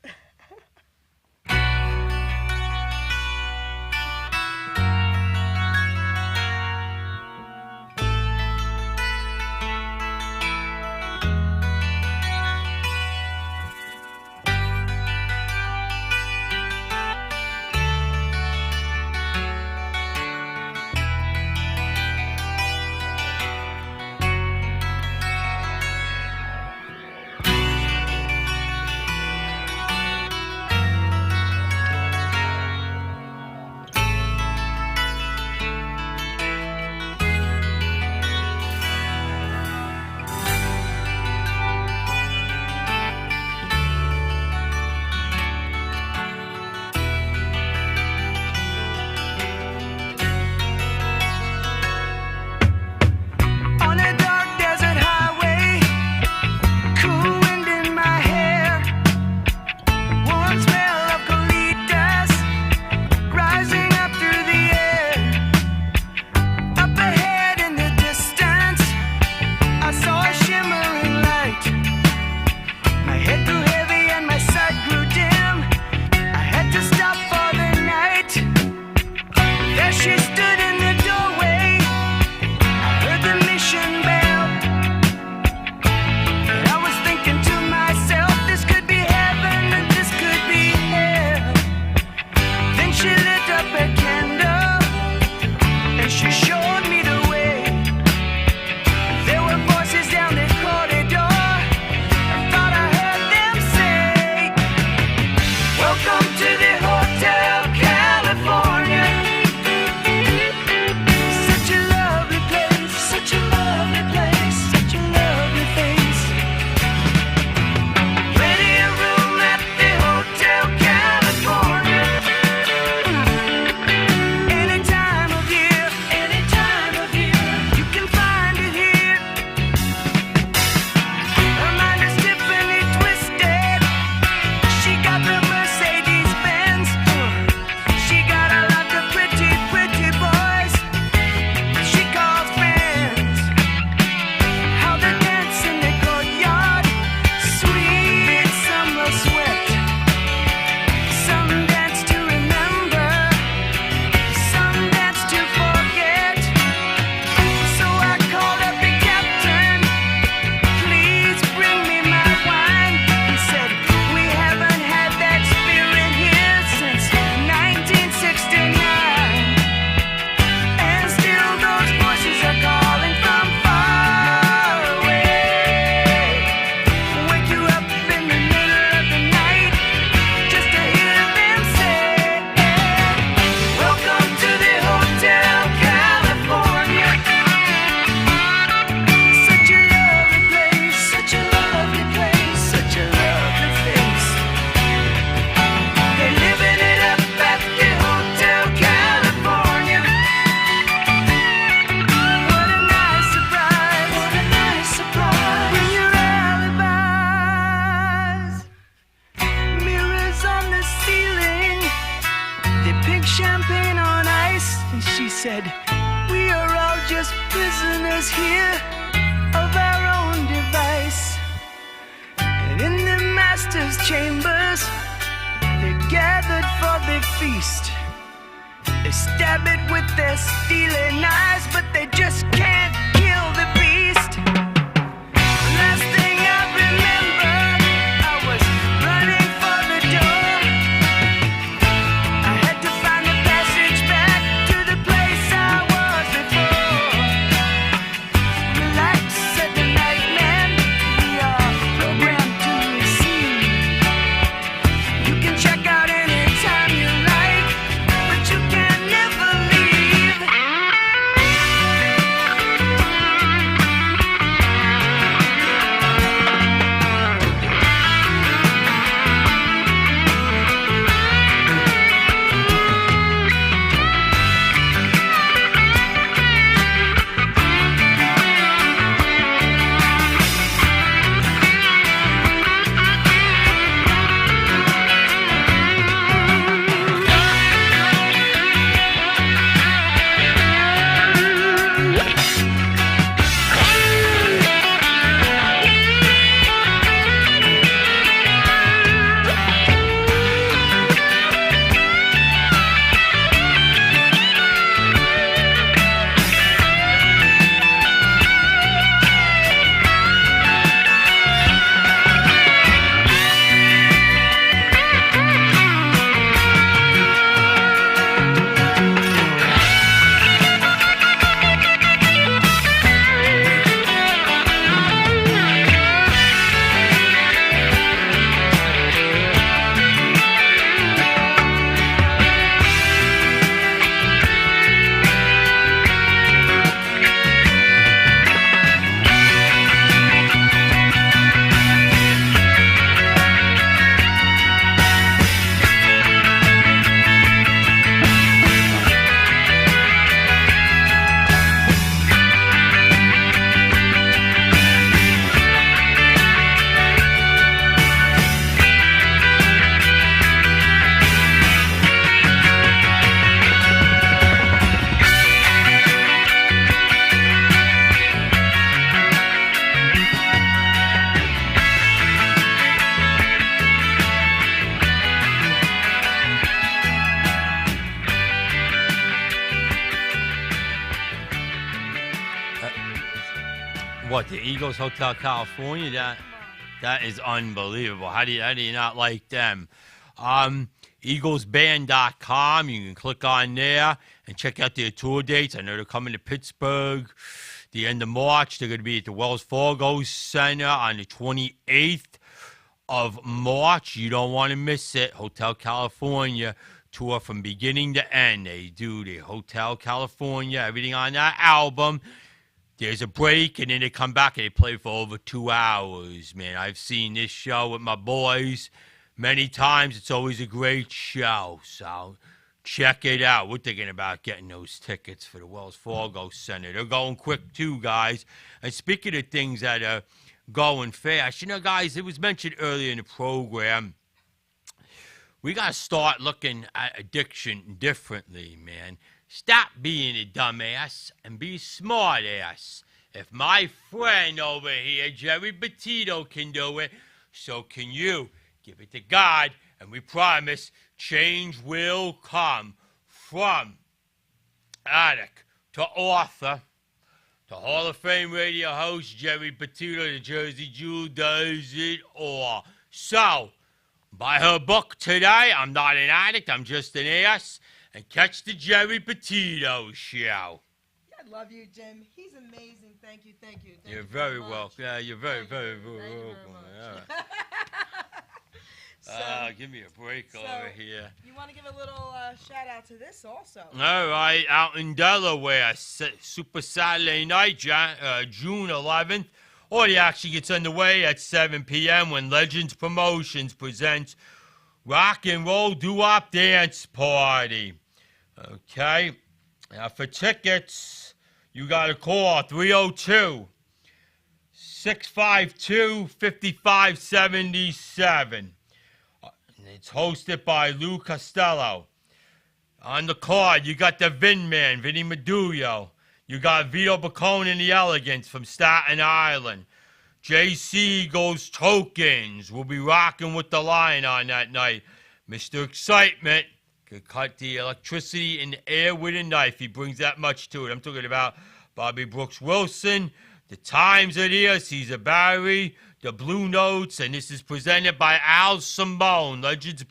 feast. They stab it with their steely knives, but they just can't kill the beast. Last thing I remember, I was running for the door. I had to find the passage back to the place I was before. Relax, said the night man, we are programmed to receive. You can check out anytime you like, but you can never leave. What, the Eagles Hotel California? That is unbelievable. How do you not like them? EaglesBand.com. You can click on there and check out their tour dates. I know they're coming to Pittsburgh the end of March. They're going to be at the Wells Fargo Center on the 28th of March. You don't want to miss it. Hotel California tour from beginning to end. They do the Hotel California, everything on that album. There's a break, and then they come back and they play for over 2 hours, man. I've seen this show with my boys many times. It's always a great show, so check it out. We're thinking about getting those tickets for the Wells Fargo Center. They're going quick, too, guys. And speaking of things that are going fast, you know, guys, it was mentioned earlier in the program, we got to start looking at addiction differently, man. Stop being a dumbass and be a smart ass. If my friend over here, Geri Petito, can do it, so can you. Give it to God, and we promise change will come. From addict to author to Hall of Fame radio host Geri Petito, the Jersey Jew, does it all. So, buy her book today. I'm not an addict, I'm just an ass. And catch the Geri Petito show. I love you, Jim. He's amazing. Thank you. You're very welcome. Yeah, you're very welcome. Give me a break over here. You want to give a little shout out to this also? All right, out in Delaware, Super Saturday night, June 11th. Or the action gets underway at 7 p.m. when Legends Promotions presents Rock and Roll Doo-Wop Dance Party. Okay. Now for tickets, you got to call 302-652-5577. It's hosted by Lou Costello. On the card, you got the Vin Man, Vinny Meduyo. You got Vito Boccone and the Elegants from Staten Island. JC Goes Tokens will be rocking with the line on that night. Mr. Excitement, could cut the electricity in the air with a knife. He brings that much to it. I'm talking about Bobby Brooks Wilson, the Times of the Caesar Barry, the Blue Notes, and this is presented by Al Simone, Legends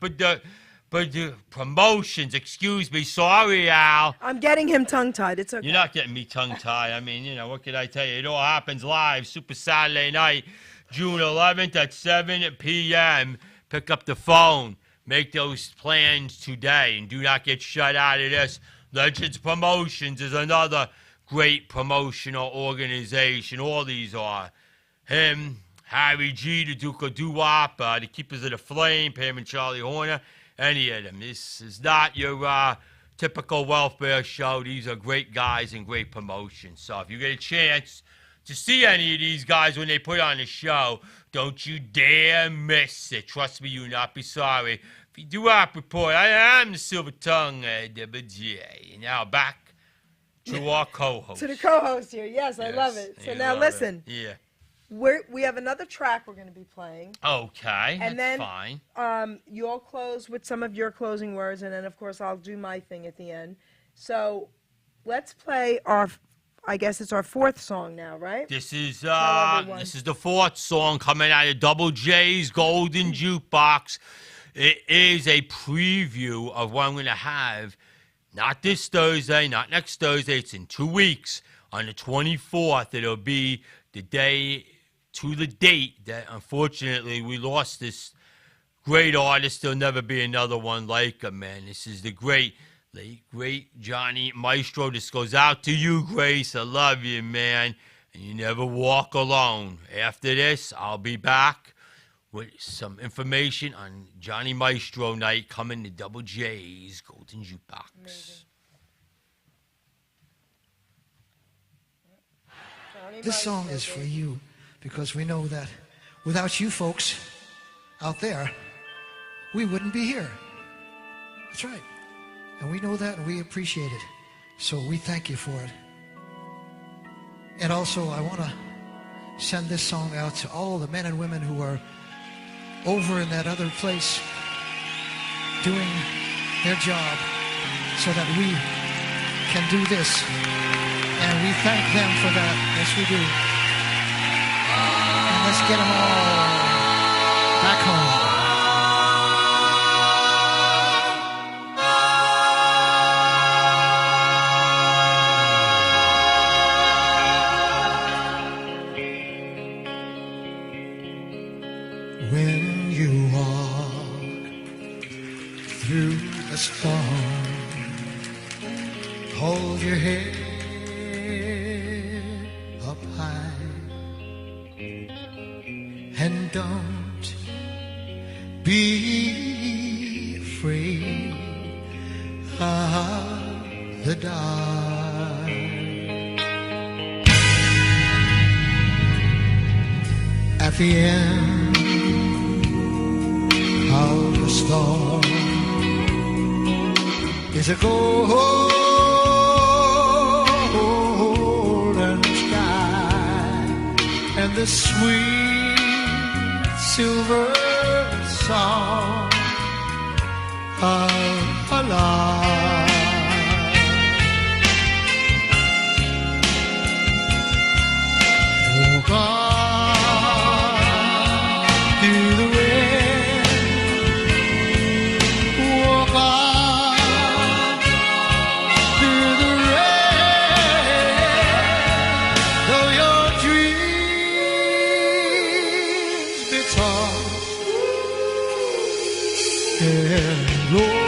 Promotions. Excuse me. Sorry, Al. I'm getting him tongue-tied. It's okay. You're not getting me tongue-tied. I mean, what could I tell you? It all happens live. Super Saturday night, June 11th at 7 p.m. Pick up the phone. Make those plans today, and do not get shut out of this. Legends Promotions is another great promotional organization. All these are. Him, Harry G, the Duke of Doo-Wop, the Keepers of the Flame, Pam and Charlie Horner, any of them. This is not your typical welfare show. These are great guys and great promotions. So if you get a chance to see any of these guys when they put on the show, don't you dare miss it. Trust me, you'll not be sorry. If you do have report, I am the Silver Tongue WJ. And now back to our co-host. To the co-host here. Yes, I love it. So now listen. Yeah. We have another track we're going to be playing. Okay, and that's then, fine. You'll close with some of your closing words, and then, of course, I'll do my thing at the end. So let's play I guess it's our fourth song now, right? This is the fourth song coming out of Double J's Golden Jukebox. It is a preview of what I'm going to have, not this Thursday, not next Thursday. It's in 2 weeks. On the 24th, it'll be the day to the date that, unfortunately, we lost this great artist. There'll never be another one like him, man. This is the great Johnny Maestro. This goes out to you, Grace. I love you, man. And you never walk alone. After this, I'll be back with some information on Johnny Maestro night coming to Double J's Golden Jukebox. Amazing. This song is for you because we know that without you folks out there, we wouldn't be here. That's right. And we know that and we appreciate it. So we thank you for it. And also, I want to send this song out to all the men and women who are over in that other place doing their job so that we can do this. And we thank them for that. Yes, we do. And let's get them all back home. When you walk through a storm, hold your head up high and don't be afraid of the dark. At the end of the storm is a golden sky and the sweet silver song of a lark. Oh God, do the wind, oh God, do the rain, though your dreams be tossed and rolled.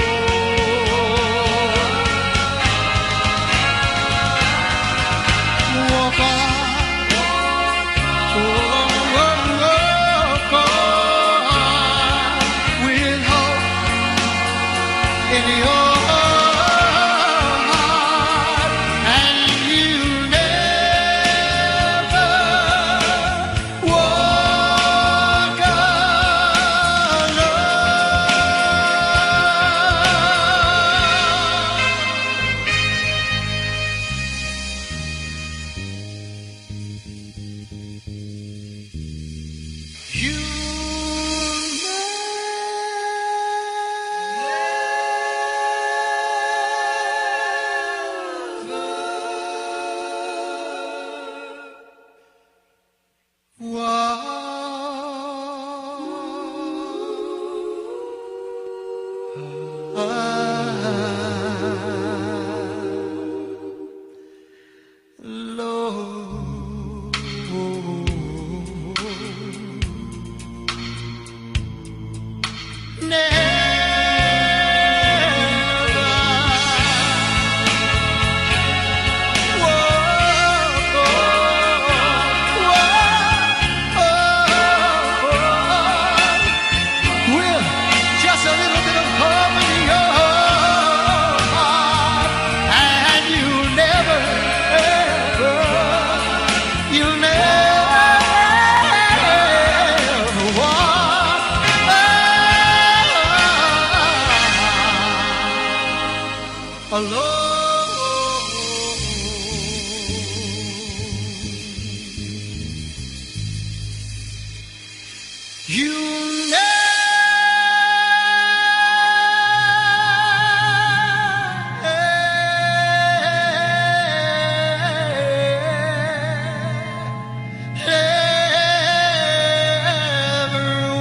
You never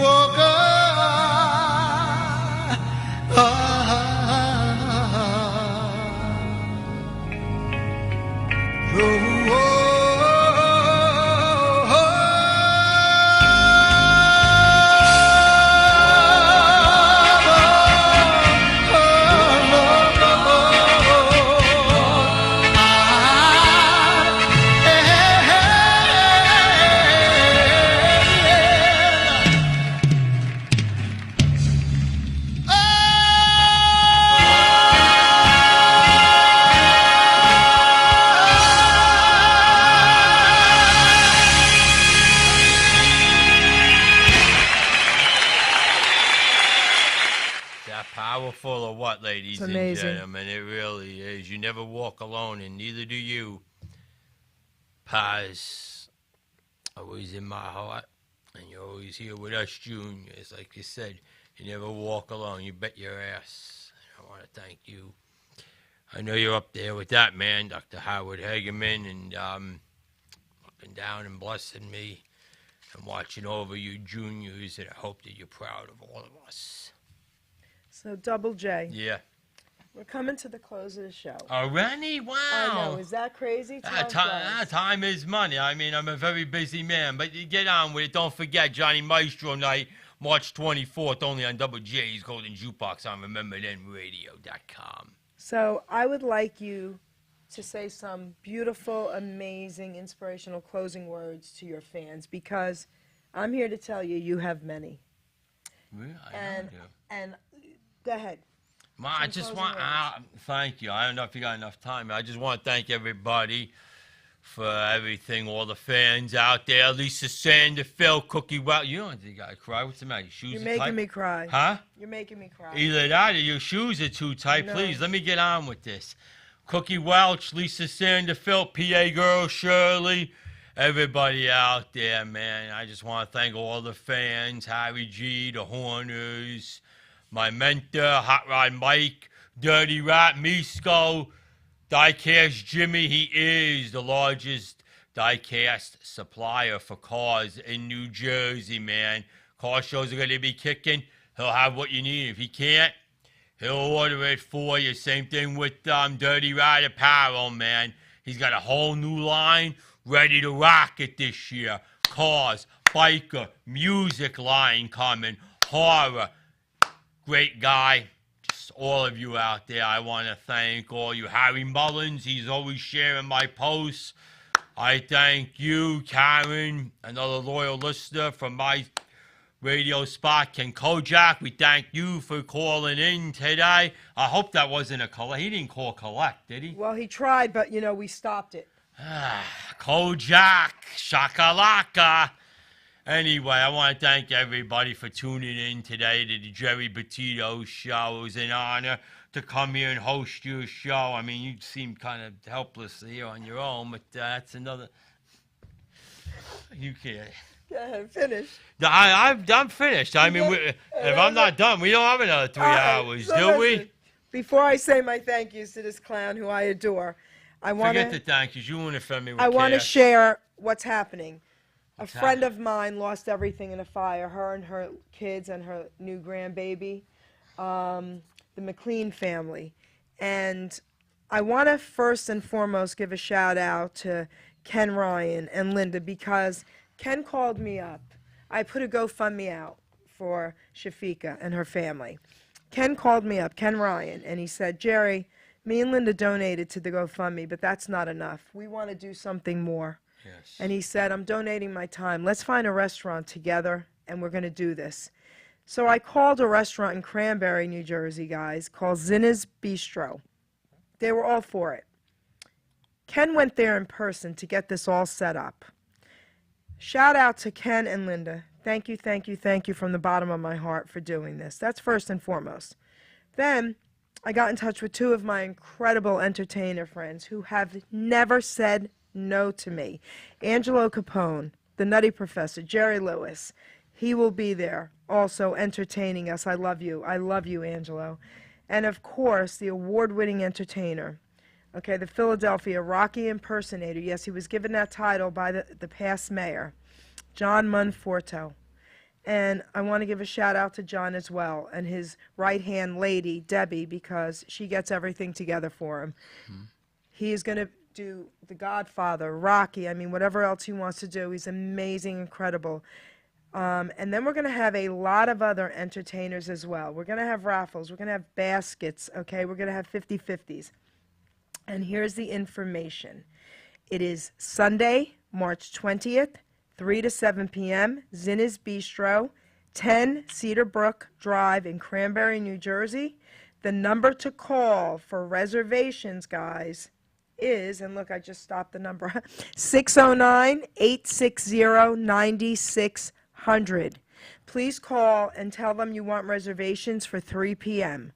walk Powerful or what, ladies and amazing. gentlemen? It really is. You never walk alone, and neither do you. Paz, always in my heart, and you're always here with us juniors. Like you said, you never walk alone. You bet your ass. I want to thank you. I know you're up there with that man, Dr. Howard Hageman, and looking down and blessing me and watching over you juniors, and I hope that you're proud of all of us. So, Double J, Yeah. we're coming to the close of the show. Already? Wow. I know. Is that crazy? Time is money. I mean, I'm a very busy man, but you get on with it. Don't forget Johnny Maestro night, March 24th, only on Double J's Golden Jukebox on RememberThenRadio.com. So, I would like you to say some beautiful, amazing, inspirational closing words to your fans, because I'm here to tell you, you have many. Really? And go ahead. Ma, I just want thank you. I don't know if you got enough time. I just want to thank everybody for everything, all the fans out there. Lisa Sander, Phil, Cookie, well, you don't think you got to cry. What's the matter? Your shoes You're are making tight? me cry. Huh? You're making me cry. Either that or your shoes are too tight. No. Please, let me get on with this. Cookie Welch, Lisa Sander, Phil, PA Girl, Shirley, everybody out there, man. I just want to thank all the fans, Harry G, the Horners, my mentor, Hot Rod Mike, Dirty Rat, Misco, Diecast Jimmy. He is the largest diecast supplier for cars in New Jersey, man. Car shows are going to be kicking. He'll have what you need. If he can't, he'll order it for you. Same thing with Dirty Rat Apparel, man. He's got a whole new line ready to rock it this year. Cars, biker, music line coming, horror. Great guy. Just all of you out there, I want to thank all you. Harry Mullins, he's always sharing my posts. I thank you, Karen, another loyal listener from my radio spot, Ken Kojak. We thank you for calling in today. I hope that wasn't a collect. He didn't call collect, did he? Well, he tried, but, we stopped it. Kojak, shakalaka. Anyway, I want to thank everybody for tuning in today to the Geri Petito show. It was an honor to come here and host your show. I mean, you seem kind of helpless here on your own, but that's another... You can't... Go ahead, finish. I'm finished. I mean, if I'm not done, we don't have another 3 hours, do we? Before I say my thank yous to this clown who I adore, I want Forget the to... thank yous. You want to offend me with I want to cash. share what's happening. A What's friend of mine lost everything in a fire, her and her kids and her new grandbaby, the McLean family. And I want to first and foremost give a shout out to Ken Ryan and Linda, because Ken called me up. I put a GoFundMe out for Shafika and her family. Ken called me up, Ken Ryan, and he said, Geri, me and Linda donated to the GoFundMe, but that's not enough. We want to do something more. Yes. And he said, I'm donating my time. Let's find a restaurant together, and we're going to do this. So I called a restaurant in Cranberry, New Jersey, guys, called Zinna's Bistro. They were all for it. Ken went there in person to get this all set up. Shout out to Ken and Linda. Thank you, thank you, thank you from the bottom of my heart for doing this. That's first and foremost. Then I got in touch with two of my incredible entertainer friends who have never said no to me. Angelo Capone, the Nutty Professor, Jerry Lewis. He will be there also entertaining us. I love you. I love you, Angelo. And of course, the award-winning entertainer. Okay, the Philadelphia Rocky impersonator. Yes, he was given that title by the past mayor, John Monforto. And I want to give a shout out to John as well and his right-hand lady, Debbie, because she gets everything together for him. He is going to do The Godfather, Rocky, I mean, whatever else he wants to do. He's amazing, incredible. And then we're going to have a lot of other entertainers as well. We're going to have raffles. We're going to have baskets, okay? We're going to have 50-50s. And here's the information. It is Sunday, March 20th, 3 to 7 p.m., Zinni's Bistro, 10 Cedar Brook Drive in Cranberry, New Jersey. The number to call for reservations, guys, is, and look, I just stopped the number, 609-860-9600. Please call and tell them you want reservations for 3 p.m.,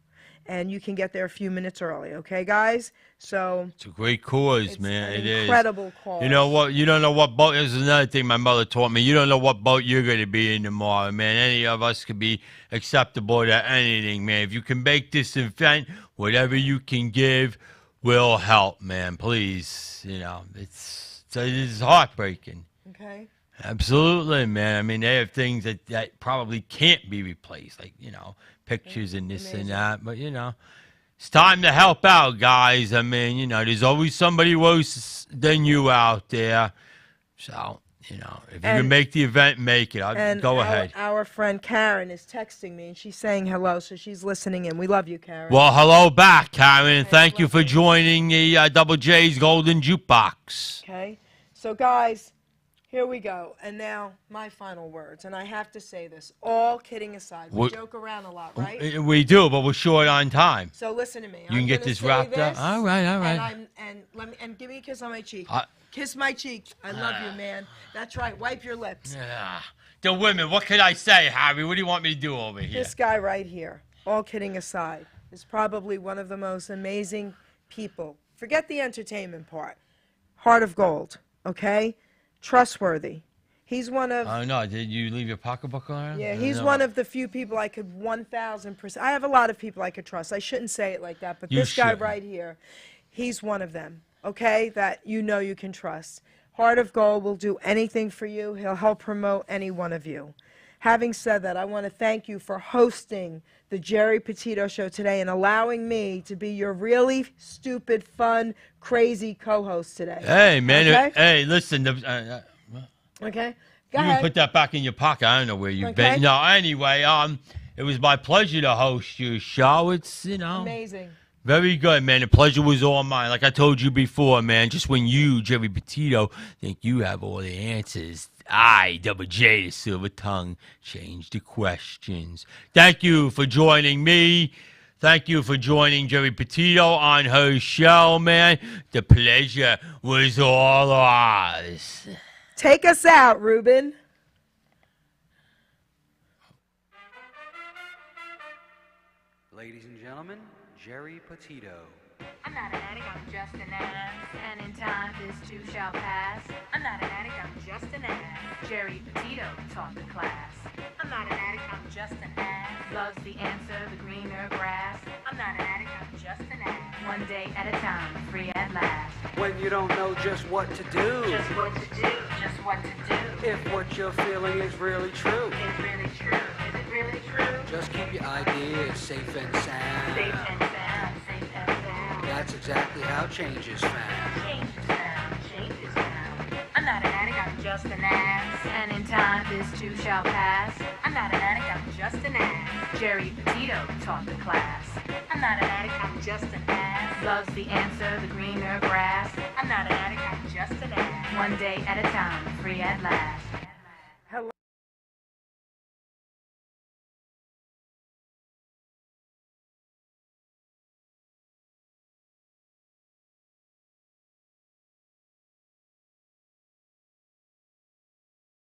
and you can get there a few minutes early, okay, guys? So It's a great cause, it's man. an It is. incredible cause. You know what? You don't know what boat. This is another thing my mother taught me. You don't know what boat you're going to be in tomorrow, man. Any of us could be acceptable to anything, man. If you can make this event, whatever you can give will help, man. Please, you know, it's heartbreaking. Okay. Absolutely, man. I mean, they have things that probably can't be replaced, like, you know, pictures and this and that. But, you know, it's time to help out, guys. I mean, you know, there's always somebody worse than you out there. So, you know, if you can make the event, make it. Go ahead. Our friend Karen is texting me, and she's saying hello, so she's listening in. We love you, Karen. Well, hello back, Karen, and thank you for joining the Double J's Golden Jukebox. Okay. So, guys, here we go. And now, my final words. And I have to say this, all kidding aside. We joke around a lot, right? We do, but we're short on time. So listen to me. You can get this wrapped up. All right. And give me a kiss on my cheek. Kiss my cheek. I love you, man. That's right. Wipe your lips. The women, what can I say, Harry? What do you want me to do over here? This guy right here, all kidding aside, is probably one of the most amazing people. Forget the entertainment part. Heart of gold, okay? Trustworthy. He's one of... Oh, no. Did you leave your pocketbook on? Yeah, he's one of the few people I could 1,000%... I have a lot of people I could trust. I shouldn't say it like that, but this guy right here, he's one of them, okay, that you know you can trust. Heart of Gold will do anything for you. He'll help promote any one of you. Having said that, I want to thank you for hosting the Geri Petito Show today and allowing me to be your really stupid, fun, crazy co-host today. Hey, man. Okay? Hey, listen. Okay? You can put that back in your pocket. I don't know where you've been. No, anyway, it was my pleasure to host your show. It's, you know. Amazing. Very good, man. The pleasure was all mine. Like I told you before, man, just when you, Geri Petito, think you have all the answers, I, Double J, the silver tongue, change the questions. Thank you for joining me. Thank you for joining Geri Petito on her show, man. The pleasure was all ours. Take us out, Ruben. Ladies and gentlemen, Geri Petito. I'm not an addict, I'm just an ass. And in time, this too shall pass. I'm not an addict, I'm just an ass. Geri Petito taught the class. I'm not an addict, I'm just an ass. Love's the answer, the greener grass. I'm not an addict, I'm just an ass. One day at a time, free at last. When you don't know just what to do. Just what to do, just what to do. If what you're feeling is really true. It's really true, is it really true? Just keep your ideas safe and sound. Safe and sound, safe and sound. That's exactly how change is found. Change is found, change is found. I'm not an addict, I'm just an ass. And in time, this too shall pass. I'm not an addict, I'm just an ass. Geri Petito taught the class. I'm not an addict, I'm just an ass. Love's the answer, the greener grass. I'm not an addict, I'm just an ass. One day at a time, free at last.